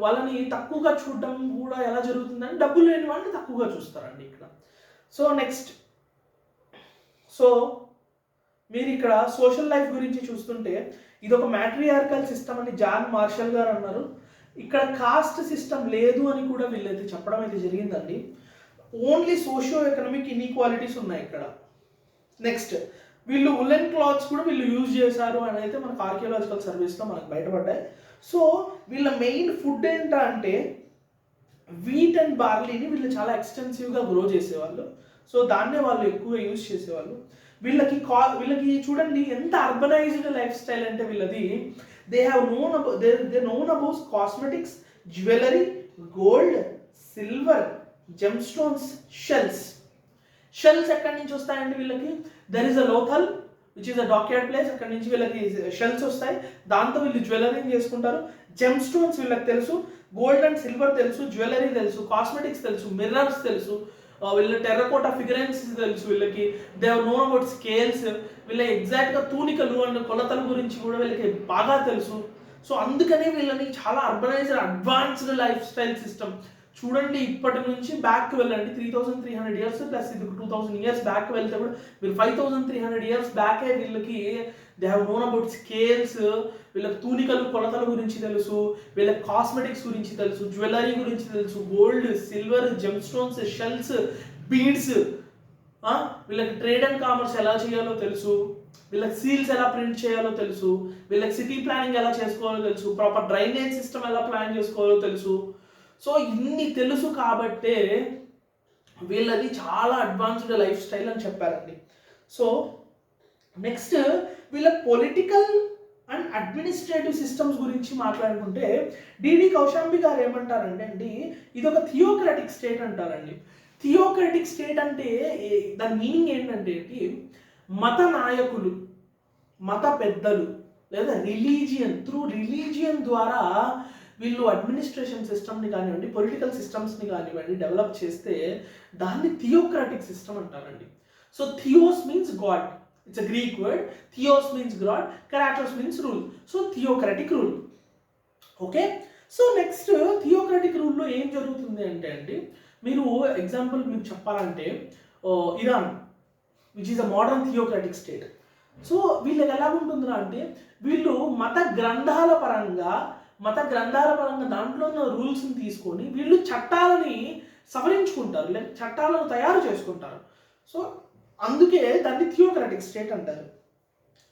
వాళ్ళని తక్కువగా చూడడం కూడా ఎలా జరుగుతుందంటే డబ్బులు లేని వాళ్ళని తక్కువగా చూస్తారండి ఇక్కడ. సో నెక్స్ట్, సో మీరు ఇక్కడ సోషల్ లైఫ్ గురించి చూస్తుంటే ఇది ఒక మ్యాట్రియార్కల్ సిస్టమ్ అని జాన్ మార్షల్ గారు అన్నారు. ఇక్కడ కాస్ట్ సిస్టమ్ లేదు అని కూడా వీళ్ళైతే చెప్పడం అయితే జరిగిందండి. ఓన్లీ సోషియో ఎకనామిక్ ఇన్ఈక్వాలిటీస్ ఉన్నాయి ఇక్కడ. నెక్స్ట్, వీళ్ళు ఉలెన్ క్లాత్స్ కూడా వీళ్ళు యూజ్ చేశారు అని అయితే మనకు ఆర్కియాలజికల్ సర్వీస్లో మనకు బయటపడ్డాయి. సో వీళ్ళ మెయిన్ ఫుడ్ ఏంటంటే వీట్ అండ్ బార్లీని వీళ్ళు చాలా ఎక్స్టెన్సివ్గా గ్రో చేసేవాళ్ళు. సో దాన్నే వాళ్ళు ఎక్కువగా యూజ్ చేసేవాళ్ళు. వీళ్ళకి చూడండి ఎంత అర్బనైజ్డ్ లైఫ్ స్టైల్ అంటే వీళ్ళది. They known about cosmetics, jewellery, gold, silver, gem stones, shells ఎక్కడి నుంచి వస్తాయండి వీళ్ళకి? There is a Lothal which is a dockyard place. అక్కడి నుంచి వీళ్ళకి షెల్స్ వస్తాయి, దాంతో వీళ్ళు జ్యువెలరీ చేసుకుంటారు. జెమ్ స్టోన్స్ వీళ్ళకి తెలుసు, గోల్డ్ అండ్ సిల్వర్ తెలుసు, జ్యువెలరీ తెలుసు, కాస్మెటిక్స్ తెలుసు, మిర్రర్స్ తెలుసు, వీళ్ళ టెర్రకోటా ఫిగరెన్స్ తెలుసు వీళ్ళకి. They have known about scales, వీళ్ళ ఎగ్జాక్ట్గా తూనికలు అండ్ కొలతల గురించి కూడా వీళ్ళకి బాగా తెలుసు. సో అందుకనే వీళ్ళని చాలా urbanised advanced life style system. చూడండి, ఇప్పటి నుంచి బ్యాక్కి వెళ్ళండి 3300 ఇయర్స్ ప్లస్ ఇది 2000 ఇయర్స్ బ్యాక్ వెళ్తే కూడా మీరు 5300 ఇయర్స్ బ్యాకే వీళ్ళకి they have known about scales, వీళ్ళకి తూనికలు కొలతల గురించి తెలుసు, వీళ్ళకి కాస్మెటిక్స్ గురించి తెలుసు, జ్యువెలరీ గురించి తెలుసు, gold, silver, gem stones, shells, beads, వీళ్ళకి ట్రేడ్ అండ్ కామర్స్ ఎలా చేయాలో తెలుసు, వీళ్ళకి సీల్స్ ఎలా ప్రింట్ చేయాలో తెలుసు, వీళ్ళకి సిటీ ప్లానింగ్ ఎలా చేసుకోవాలో తెలుసు, ప్రాపర్ డ్రైనేజ్ సిస్టమ్ ఎలా ప్లాన్ చేసుకోవాలో తెలుసు. సో ఇన్ని తెలుసు కాబట్టే వీళ్ళది చాలా అడ్వాన్స్డ్ లైఫ్ స్టైల్ అని చెప్పారండి. సో నెక్స్ట్ వీళ్ళ పొలిటికల్ అండ్ అడ్మినిస్ట్రేటివ్ సిస్టమ్స్ గురించి మాట్లాడుకుంటే డిడి కౌశాంబి గారు ఏమంటారంటే అండి, ఇది ఒక థియోక్రాటిక్ స్టేట్ అంటారండి. థియోక్రాటిక్ స్టేట్ అంటే దాని మీనింగ్ ఏంటంటే మత నాయకులు, మత పెద్దలు లేదా త్రూ రిలీజియన్ ద్వారా వీళ్ళు అడ్మినిస్ట్రేషన్ సిస్టమ్ని కానివ్వండి, పొలిటికల్ సిస్టమ్స్ని కానివ్వండి డెవలప్ చేస్తే దాన్ని థియోక్రాటిక్ సిస్టమ్ అంటారండి. So theos means god, it's a Greek word. Theos means god, kratos means rule. So theocratic rule. Okay, so next theocratic రూల్లో ఏం జరుగుతుంది అంటే అండి, మీరు ఎగ్జాంపుల్ మీకు చెప్పాలంటే Iran which is a modern theocratic state. So వీళ్ళకి ఎలా ఉంటుందిరా అంటే, వీళ్ళు మత గ్రంథాల పరంగా దాంట్లో ఉన్న రూల్స్ని తీసుకొని వీళ్ళు చట్టాలని సవరించుకుంటారు, లేక చట్టాలను తయారు చేసుకుంటారు. సో అందుకే దాన్ని థియోక్రాటిక్ స్టేట్ అంటారు.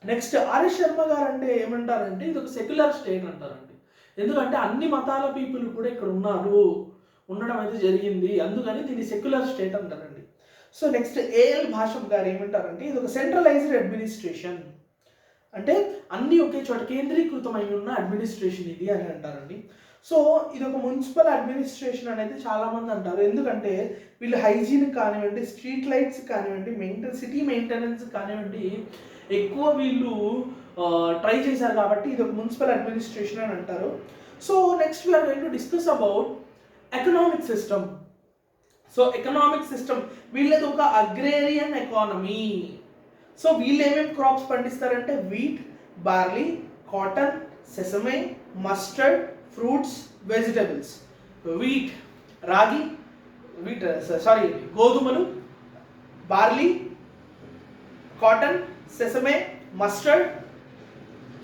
నెక్స్ట్ ఆర్ఎస్ శర్మ గారు అంటే ఏమంటారంటే ఇది ఒక సెక్యులర్ స్టేట్ అంటారండి. ఎందుకంటే అన్ని మతాల పీపుల్ కూడా ఇక్కడ ఉండడం అయితే జరిగింది, అందుకని దీన్ని సెక్యులర్ స్టేట్ అంటారండి. సో నెక్స్ట్ ఏఎల్ భాషం గారు ఏమంటారంటే ఇది ఒక సెంట్రలైజ్డ్ అడ్మినిస్ట్రేషన్, అంటే అన్నీ ఒకే చోట కేంద్రీకృతమై ఉన్న అడ్మినిస్ట్రేషన్ ఇది అని అంటారండి. సో ఇది ఒక మున్సిపల్ అడ్మినిస్ట్రేషన్ అనేది చాలామంది అంటారు, ఎందుకంటే వీళ్ళు హైజీన్ కానివ్వండి, స్ట్రీట్ లైట్స్ కానివ్వండి, సిటీ మెయింటెనెన్స్ కానివ్వండి ఎక్కువ వీళ్ళు ట్రై చేశారు కాబట్టి ఇది ఒక మున్సిపల్ అడ్మినిస్ట్రేషన్ అని అంటారు. So next we are going to discuss about economic system. So economic system వీళ్ళది ఒక అగ్రేరియన్ ఎకానమీ. సో వీళ్ళు ఏమేమి క్రాప్స్ పండిస్తారంటే wheat, barley, cotton, sesame, mustard, fruits, vegetables. గోధుమలు, barley, cotton, sesame, mustard,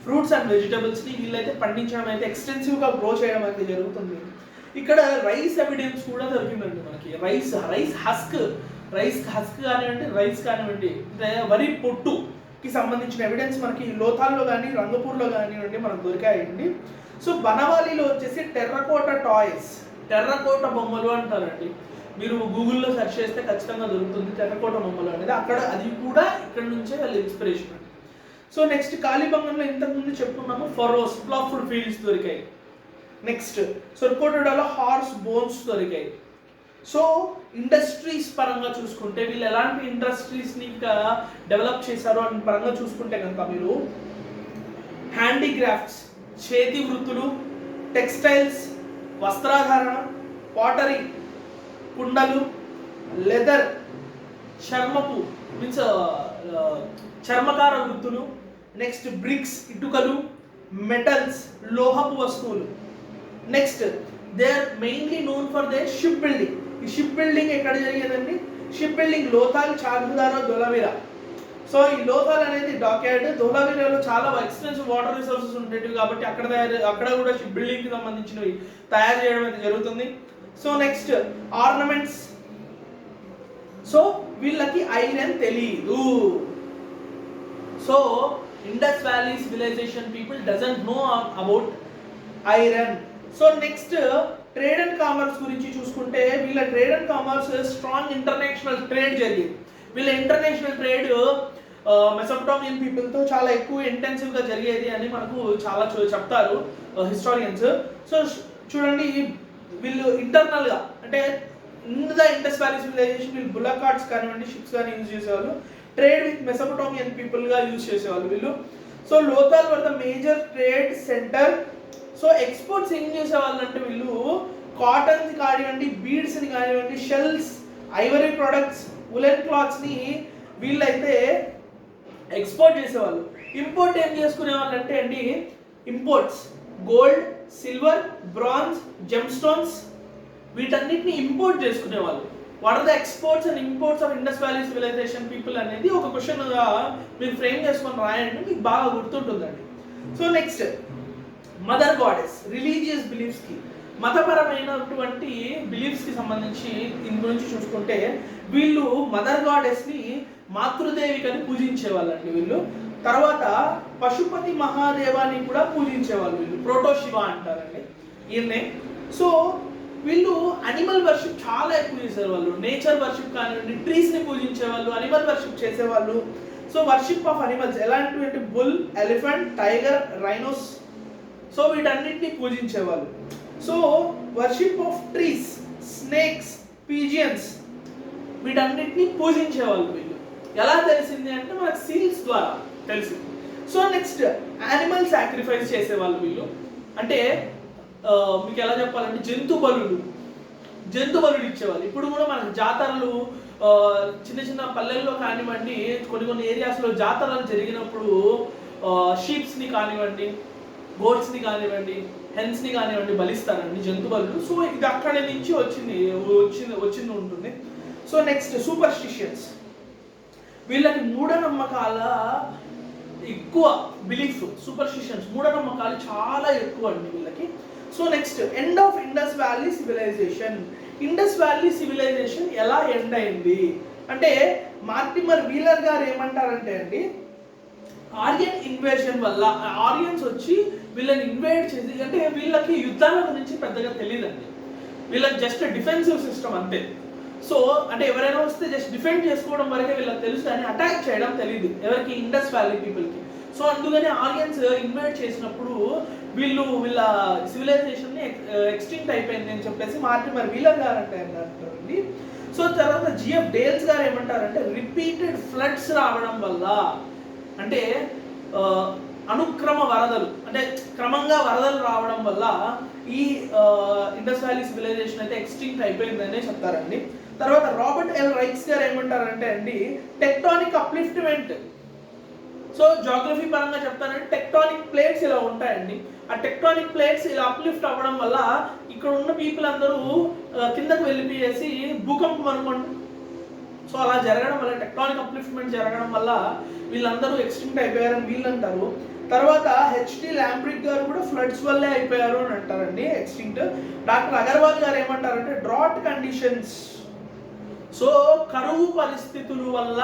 fruits and వెజిటబుల్స్ని వీళ్ళైతే పండించడం అయితే ఎక్స్టెన్సివ్గా గ్రో చేయడం అయితే జరుగుతుంది. ఇక్కడ రైస్ ఎవిడెన్స్ కూడా దొరికిందండి మనకి. రైస్ హస్క్ కానివ్వండి, రైస్ కానివ్వండి, వరి పొట్టుకి సంబంధించిన ఎవిడెన్స్ మనకి లోథాల్లో కానీ రంగపూర్లో కానివ్వండి మనకు దొరికాయండి. సో బనవాలీలో వచ్చేసి టెర్రకోట బొమ్మలు అంటారండి. మీరు గూగుల్లో సెర్చ్ చేస్తే ఖచ్చితంగా దొరుకుతుంది టెర్రకోట బొమ్మలు అనేది. అది కూడా ఇక్కడ నుంచే వాళ్ళ ఇన్స్పిరేషన్ అండి. సో నెక్స్ట్ కాళీబంగంలో ఇంతకుముందు చెప్పుకున్నాము ఫరోస్, ప్లఫ్డ్ ఫీల్డ్స్ దొరికాయి. నెక్స్ట్ సొర్కోటోడాలో హార్స్ బోన్స్ దొరికాయి. సో ఇండస్ట్రీస్ పరంగా చూసుకుంటే వీళ్ళు ఎలాంటి ఇండస్ట్రీస్ని ఇంకా డెవలప్ చేశారో అని పరంగా చూసుకుంటే కనుక మీరు హ్యాండీక్రాఫ్ట్స్, చేతి వృత్తులు, టెక్స్టైల్స్, వస్త్రాధారణ, పాటరీ, కుండలు, లెదర్, చర్మకార వృత్తులు, నెక్స్ట్ బ్రిక్స్, ఇటుకలు, మెటల్స్, లోహపు వస్తువులు. Next they are mainly known for their ship building. ఈ షిప్ బిల్డింగ్ ఎక్కడ జరిగేదండి? Ship building Lothal, Charminar, Dholavira. So ఈ లోథాల్ అనేది డాక్యార్డ్, ధోలావీరాలో చాలా ఎక్స్టెన్సివ్ వాటర్ రిసోర్సెస్ ఉండేవి కాబట్టి అక్కడ కూడా షిప్ బిల్డింగ్కి సంబంధించినవి తయారు చేయడం అయితే జరుగుతుంది. So next ornaments. సో వీళ్ళకి ఐరన్ తెలీదు. So Indus valley civilisation people doesn't know about iron. So next trade and commerce గురించి చూసుకుంటే వీళ్ళ trade and commerce strong international trade జరిగింది. వీళ్ళ ఇంటర్నేషనల్ ట్రేడ్ మెసోపొటామియన్ పీపుల్తో చాలా ఎక్కువ ఇంటెన్సివ్గా జరిగేది అని మనకు చాలా చెప్తారు హిస్టారియన్స్. సో చూడండి వీళ్ళు ఇంటర్నల్గా అంటే in the Indus valley civilisation వీళ్ళు బుల్లక్ కార్ట్స్ కానివ్వండి, షిప్స్ కానీ యూజ్ చేసేవాళ్ళు. ట్రేడ్ విత్ మెసోపొటామియన్ పీపుల్గా యూజ్ చేసేవాళ్ళు వీళ్ళు. So Lothal were the major trade centre. So exports ఏం చేసేవాళ్ళు అంటే వీళ్ళు కాటన్స్ కానివ్వండి, బీడ్స్ని కానివ్వండి, షెల్స్, ఐవరీ ప్రొడక్ట్స్, ఉలెన్ క్లాత్స్ని వీళ్ళైతే ఎక్స్పోర్ట్ చేసేవాళ్ళు. ఇంపోర్ట్ ఏం చేసుకునే వాళ్ళు అంటే అండి, imports gold, silver, bronze, gem stones వీటన్నిటిని ఇంపోర్ట్ చేసుకునేవాళ్ళు. What are the exports and imports of Indus valley civilisation people అనేది ఒక క్వశ్చన్గా మీరు ఫ్రేమ్ చేసుకొని రాయండి, మీకు బాగా గుర్తుంటుందండి. So next mother goddess, religious బిలీఫ్స్కి, మతపరమైనటువంటి బిలీఫ్స్కి సంబంధించి దీని గురించి చూసుకుంటే వీళ్ళు మదర్ గాడెస్ని మాతృదేవికని పూజించేవాళ్ళండి వీళ్ళు. తర్వాత పశుపతి మహాదేవాన్ని కూడా పూజించేవాళ్ళు వీళ్ళు, ప్రోటోశివ అంటారండి ఈయన్నే. సో వీళ్ళు అనిమల్ వర్షిప్ చాలా ఎక్కువ చేసేవాళ్ళు. నేచర్ వర్షిప్ కానివ్వండి, ట్రీస్ని పూజించేవాళ్ళు, అనిమల్ వర్షిప్ చేసేవాళ్ళు. సో వర్షిప్ ఆఫ్ అనిమల్స్ ఎలాంటివి అంటే bull, elephant, tiger, rhinos, so వీటన్నిటిని పూజించేవాళ్ళు. So worship of trees, snakes, pigeons వీటన్నిటిని పూజించేవాళ్ళు వీళ్ళు. ఎలా తెలిసింది అంటే మనకు సీల్స్ ద్వారా తెలిసింది. సో నెక్స్ట్ యానిమల్ సాక్రిఫైస్ చేసేవాళ్ళు వీళ్ళు. అంటే మీకు ఎలా చెప్పాలంటే జంతు బలులు ఇచ్చేవాళ్ళు. ఇప్పుడు కూడా మనకు జాతరలు చిన్న చిన్న పల్లెల్లో కానివ్వండి, కొన్ని ఏరియాస్లో జాతరలు జరిగినప్పుడు షీప్స్ని కానివ్వండి, గోట్స్ని కానివ్వండి, హెన్స్ని కానివ్వండి బలిస్తారండి, జంతు బలులు. సో ఇది అక్కడి నుంచి వచ్చింది ఉంటుంది. సో నెక్స్ట్ సూపర్స్టిషన్స్, వీళ్ళకి మూఢనమ్మకాల ఎక్కువ బిలీఫ్, సూపర్స్టిషన్స్ మూఢనమ్మకాలు చాలా ఎక్కువ అండి వీళ్ళకి. So next end of Indus valley civilisation. Indus valley civilisation ఎలా ఎండ్ అయింది అంటే మార్టిమర్ వీలర్ గారు ఏమంటారంటే అండి, ఆరియన్ ఇన్వేషన్ వల్ల ఆరియన్స్ వచ్చి వీళ్ళని ఇన్వైట్ చేసి, అంటే వీళ్ళకి యుద్ధాల గురించి పెద్దగా తెలియదండి, వీళ్ళకి జస్ట్ డిఫెన్సివ్ సిస్టమ్ అంతే. సో అంటే ఎవరైనా వస్తే జస్ట్ డిఫెండ్ చేసుకోవడం వరకే వీళ్ళకి తెలుసు, అని అటాక్ చేయడం తెలియదు ఎవరికి, ఇండస్ వ్యాలీ పీపుల్కి. సో అందుకని ఆరియన్స్ ఇన్వైట్ చేసినప్పుడు వీళ్ళ సివిలైజేషన్ని ఎక్స్టింక్ట్ అయిపోయింది అని చెప్పేసి మార్టిమర్ వీలర్ గారు అంటారండి. సో తర్వాత జిఎఫ్ డేల్స్ గారు ఏమంటారంటే రిపీటెడ్ ఫ్లడ్స్ రావడం వల్ల, అంటే అనుక్రమ వరదలు, అంటే క్రమంగా వరదలు రావడం వల్ల ఈ ఇండస్ వ్యాలీ సివిలైజేషన్ అయితే ఎక్స్టింక్ట్ అయిపోయిందనే చెప్తారండి. తర్వాత రాబర్ట్ ఎల్ రైట్స్ గారు ఏమంటారంటే అండి టెక్టానిక్ అప్లిఫ్ట్మెంట్. సో జాగ్రఫీ పరంగా చెప్తానంటే టెక్టానిక్ ప్లేట్స్ ఇలా ఉంటాయండి, ఆ టెక్టానిక్ ప్లేట్స్ ఇలా అప్లిఫ్ట్ అవ్వడం వల్ల ఇక్కడ ఉన్న పీపుల్ అందరూ కిందకు వెళ్ళిపోయేసి భూకంపం అనుకోండి. సో అలా జరగడం వల్ల, టెక్టానిక్ అప్లిఫ్ట్మెంట్ జరగడం వల్ల వీళ్ళందరూ ఎక్స్టింక్ట్ అయిపోయారని వీళ్ళు అంటారు. తర్వాత హెచ్టి ల్యాంబ్రిక్ గారు కూడా ఫ్లడ్స్ వల్లే అయిపోయారు అని అంటారండి ఎక్స్టింక్ట్. డాక్టర్ అగర్వాల్ గారు ఏమంటారంటే డ్రాట్ కండిషన్స్, సో కరువు పరిస్థితుల వల్ల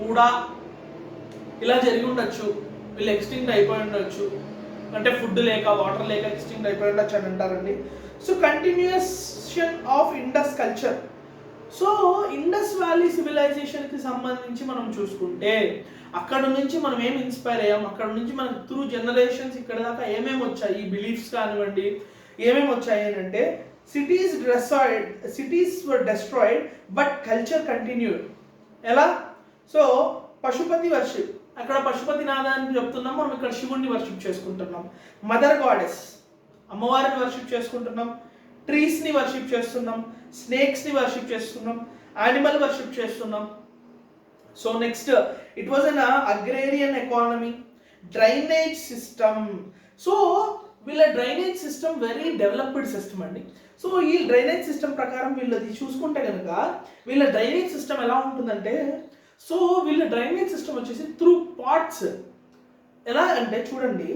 కూడా ఇలా జరిగి ఉండొచ్చు, వీళ్ళు ఎక్స్టింక్ట్ అయిపోయి ఉండొచ్చు, అంటే ఫుడ్ లేక వాటర్ లేక ఎక్స్టింక్ట్ అయిపోయి ఉండొచ్చు అని అంటారండి. So continuation of Indus culture. So Indus valley సివిలైజేషన్కి సంబంధించి మనం చూసుకుంటే అక్కడ నుంచి మనం ఏం ఇన్స్పైర్ అయ్యాం, అక్కడ నుంచి మనకు త్రూ జనరేషన్స్ ఇక్కడ దాకా ఏమేమి వచ్చాయి, బిలీఫ్స్ కానివ్వండి ఏమేమి వచ్చాయి అని అంటే cities were destroyed but culture continued. ఎలా? సో పశుపతి వర్షిప్, అక్కడ పశుపతి నాదాన్ని చెప్తున్నాం, మనం ఇక్కడ శివుణ్ణి వర్షిప్ చేసుకుంటున్నాం. మదర్ గాడెస్ అమ్మవారిని వర్షిప్ చేసుకుంటున్నాం, ట్రీస్ని వర్షిప్ చేస్తున్నాం, స్నేక్స్ని వర్షిప్ చేస్తున్నాం, యానిమల్ వర్షిప్ చేస్తున్నాం. So next it was an agrarian economy, drainage system. So వీళ్ళ drainage system very developed system అండి. సో ఈ డ్రైనేజ్ సిస్టమ్ ప్రకారం వీళ్ళది చూసుకుంటే కనుక వీళ్ళ డ్రైనేజ్ సిస్టమ్ ఎలా ఉంటుందంటే, సో వీళ్ళ డ్రైనేజ్ సిస్టమ్ వచ్చేసి త్రూ పాట్స్. ఎలా అంటే చూడండి,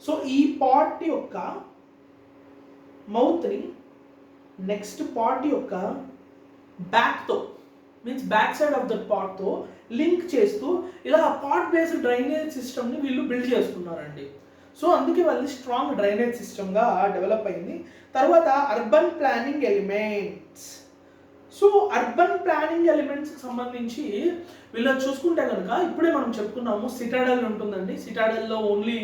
సో ఈ పాట్ యొక్క మౌత్ని నెక్స్ట్ పాట్ యొక్క బ్యాక్తో, means back side of the పాట్తో లింక్ చేస్తూ ఇలా పాట్ బేస్డ్ డ్రైనేజ్ సిస్టమ్ని వీళ్ళు బిల్డ్ చేసుకున్నారండి. సో అందుకే వాళ్ళది స్ట్రాంగ్ డ్రైనేజ్ సిస్టమ్గా డెవలప్ అయింది. తర్వాత urban planning elements. So urban planning ఎలిమెంట్స్కి సంబంధించి వీళ్ళు చూసుకుంటే కనుక ఇప్పుడే మనం చెప్పుకున్నాము సిటాడెల్ ఉంటుందండి. సిటాడెల్లో ఓన్లీ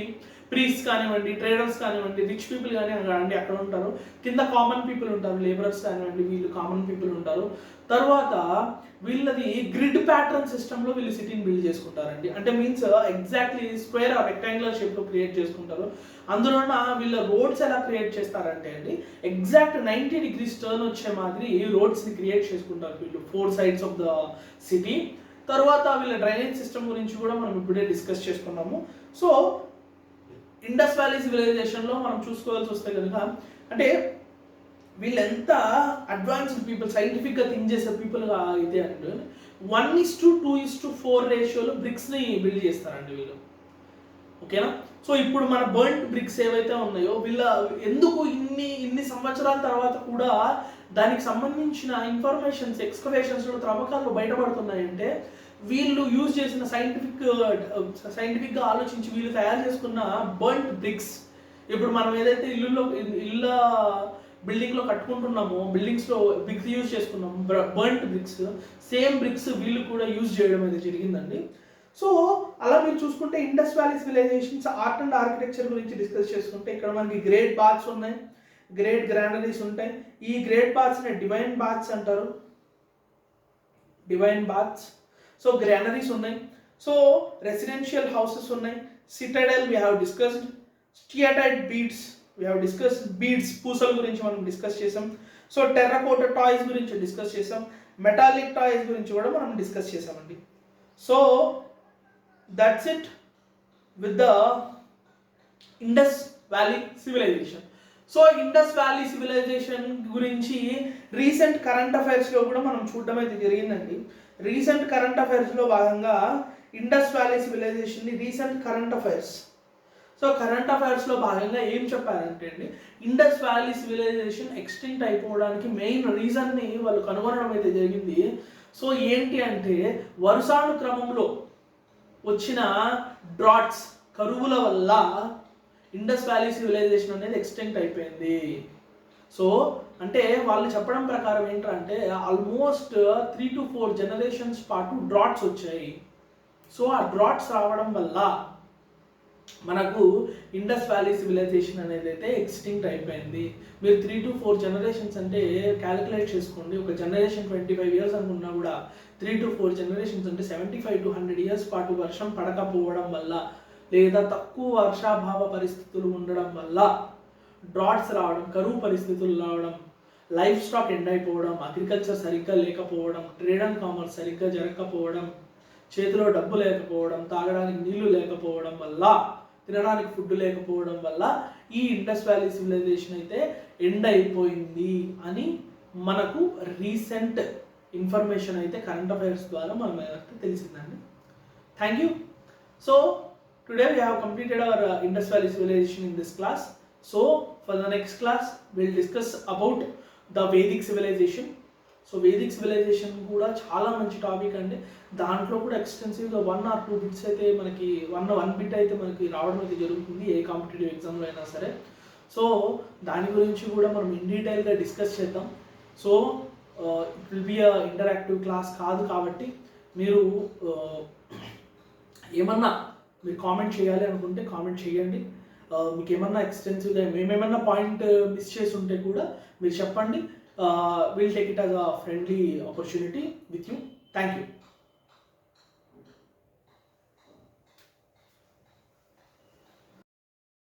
ప్రీస్ కానివ్వండి, ట్రేడర్స్ కానివ్వండి, రిచ్ పీపుల్ కానివ్వండి అక్కడ ఉంటారు. కింద కామన్ పీపుల్ ఉంటారు, లేబరర్స్ కానివ్వండి, వీళ్ళు కామన్ పీపుల్ ఉంటారు. తర్వాత వీళ్ళది గ్రిడ్ ప్యాటర్న్ సిస్టంలో వీళ్ళు సిటీని బిల్డ్ చేసుకుంటారండి. అంటే మీన్స్ ఎగ్జాక్ట్లీ స్క్వేర్ రెక్టాంగులర్ షేప్లో క్రియేట్ చేసుకుంటారు. అందులోన వీళ్ళ రోడ్స్ ఎలా క్రియేట్ చేస్తారంటే అండి, ఎగ్జాక్ట్ 90 degrees టర్న్ వచ్చే మాదిరి రోడ్స్ని క్రియేట్ చేసుకుంటారు వీళ్ళు 4 sides ఆఫ్ ద సిటీ. తర్వాత వీళ్ళ డ్రైనేజ్ సిస్టమ్ గురించి కూడా మనం ఇప్పుడే డిస్కస్ చేసుకున్నాము. సో ఇండస్ వ్యాలీ సివిలైజేషన్లో మనం చూసుకోవాల్సి వస్తే కనుక, అంటే వీళ్ళు ఎంత అడ్వాన్స్డ్ పీపుల్, సైంటిఫిక్గా థింక్ చేసే పీపుల్గా అయితే అంటే 1:2:4 రేషియోలో బ్రిక్స్ని బిల్డ్ చేస్తారండి వీళ్ళు. ఓకేనా? సో ఇప్పుడు మన బర్న్ట్ బ్రిక్స్ ఏవైతే ఉన్నాయో వీళ్ళ ఎందుకు ఇన్ని సంవత్సరాల తర్వాత కూడా దానికి సంబంధించిన ఇన్ఫర్మేషన్స్ ఎక్స్కవేషన్స్లో త్రవ్వకాల్లో బయటపడుతున్నాయంటే, వీళ్ళు యూజ్ చేసిన సైంటిఫిక్గా ఆలోచించి వీళ్ళు తయారు చేసుకున్న బర్న్ట్ బ్రిక్స్. ఇప్పుడు మనం ఏదైతే ఇళ్ళ బిల్డింగ్లో కట్టుకుంటున్నామో, బిల్డింగ్స్లో బ్రిక్స్ యూజ్ చేసుకున్నాము, బర్న్ట్ బ్రిక్స్, సేమ్ బ్రిక్స్ వీళ్ళు కూడా యూజ్ చేయడం అయితే జరిగిందండి. సో అలా మీరు చూసుకుంటే Indus valley civilizations art and architecture గురించి డిస్కస్ చేసుకుంటే, ఇక్కడ మనకి గ్రేట్ బాత్స్ ఉన్నాయి, గ్రేట్ గ్రానరీస్ ఉంటాయి. ఈ గ్రేట్ బాత్స్ని డివైన్ బాత్స్ అంటారు, డివైన్ బాత్స్. సో గ్రానరీస్ ఉన్నాయి. సో రెసిడెన్షియల్ హౌసెస్ ఉన్నాయి. Citadel we have discussed. Steatite beads we have discussed. Beads పూసల గురించి మనం డిస్కస్ చేసాం. సో టెర్రకోటా టాయ్స్ గురించి డిస్కస్ చేసాం. మెటాలిక్ టాయ్స్ గురించి కూడా మనం డిస్కస్ చేసామండి. So that's it with the Indus valley civilisation. So Indus valley civilisation గురించి రీసెంట్ కరెంట్ అఫైర్స్లో కూడా మనం చూడడం అయితే జరిగిందండి. రీసెంట్ కరెంట్ అఫైర్స్లో భాగంగా ఇండస్ వ్యాలీ సివిలైజేషన్ని recent current affairs. So current అఫైర్స్లో భాగంగా ఏం చెప్పారంటే అండి, ఇండస్ వ్యాలీ సివిలైజేషన్ ఎక్స్టింక్ట్ అయిపోవడానికి మెయిన్ రీజన్ని వాళ్ళు కనుగొనడం అయితే జరిగింది. సో ఏంటి అంటే, వరుసానుక్రమంలో వచ్చిన డ్రాట్స్, కరువుల వల్ల ఇండస్ వ్యాలీ సివిలైజేషన్ అనేది ఎక్స్టెంట్ అయిపోయింది. సో అంటే వాళ్ళు చెప్పడం ప్రకారం ఏంటంటే ఆల్మోస్ట్ 3 to 4 generations పాటు డ్రాట్స్ వచ్చాయి. సో ఆ డ్రాట్స్ రావడం వల్ల మనకు ఇండస్ వ్యాలీ సివిలైజేషన్ అనేది అయితే ఎక్స్టింక్ట్ అయిపోయింది. మీరు 3 to 4 generations అంటే క్యాలిక్యులేట్ చేసుకోండి. ఒక జనరేషన్ 25 years అనుకున్నా కూడా 3 to 4 generations అంటే 75 to 100 years పాటు వర్షం పడకపోవడం వల్ల, లేదా తక్కువ వర్షాభావ పరిస్థితులు ఉండడం వల్ల డ్రాట్స్ రావడం, కరువు పరిస్థితులు రావడం, లైఫ్ స్టాక్ ఎండ్ అయిపోవడం, అగ్రికల్చర్ సరిగ్గా లేకపోవడం, ట్రేడ్ అండ్ కామర్స్ సరిగ్గా జరగకపోవడం, చేతిలో డబ్బు లేకపోవడం, తాగడానికి నీళ్లు లేకపోవడం వల్ల, తినడానికి ఫుడ్ లేకపోవడం వల్ల ఈ ఇండస్ వ్యాలీ సివిలైజేషన్ అయితే ఎండ్ అయిపోయింది అని మనకు రీసెంట్ ఇన్ఫర్మేషన్ అయితే కరెంట్ అఫైర్స్ ద్వారా మనం తెలిసిందండి. Thank you. So today we have completed our Indus Valley civilization in this class. So for the next class we'll discuss about the Vedic civilization. So Vedic civilisation కూడా చాలా మంచి topic అండి. దాంట్లో కూడా ఎక్స్టెన్సివ్గా 1 or 2 బిట్స్ అయితే మనకి 1 బిట్ అయితే మనకి రావడం అయితే జరుగుతుంది ఏ కాంపిటేటివ్ ఎగ్జామ్లో అయినా సరే. సో దాని గురించి కూడా మనం ఇన్ డీటెయిల్గా డిస్కస్ చేద్దాం. So it will be a interactive class కాదు కాబట్టి మీరు ఏమన్నా మీరు కామెంట్ చేయాలి అనుకుంటే కామెంట్ చేయండి. మీకు ఏమన్నా ఎక్స్టెన్సివ్గా మేమేమన్నా పాయింట్ మిస్ చేసి ఉంటే కూడా మీరు చెప్పండి. We'll take it as a friendly opportunity with you. Thank you.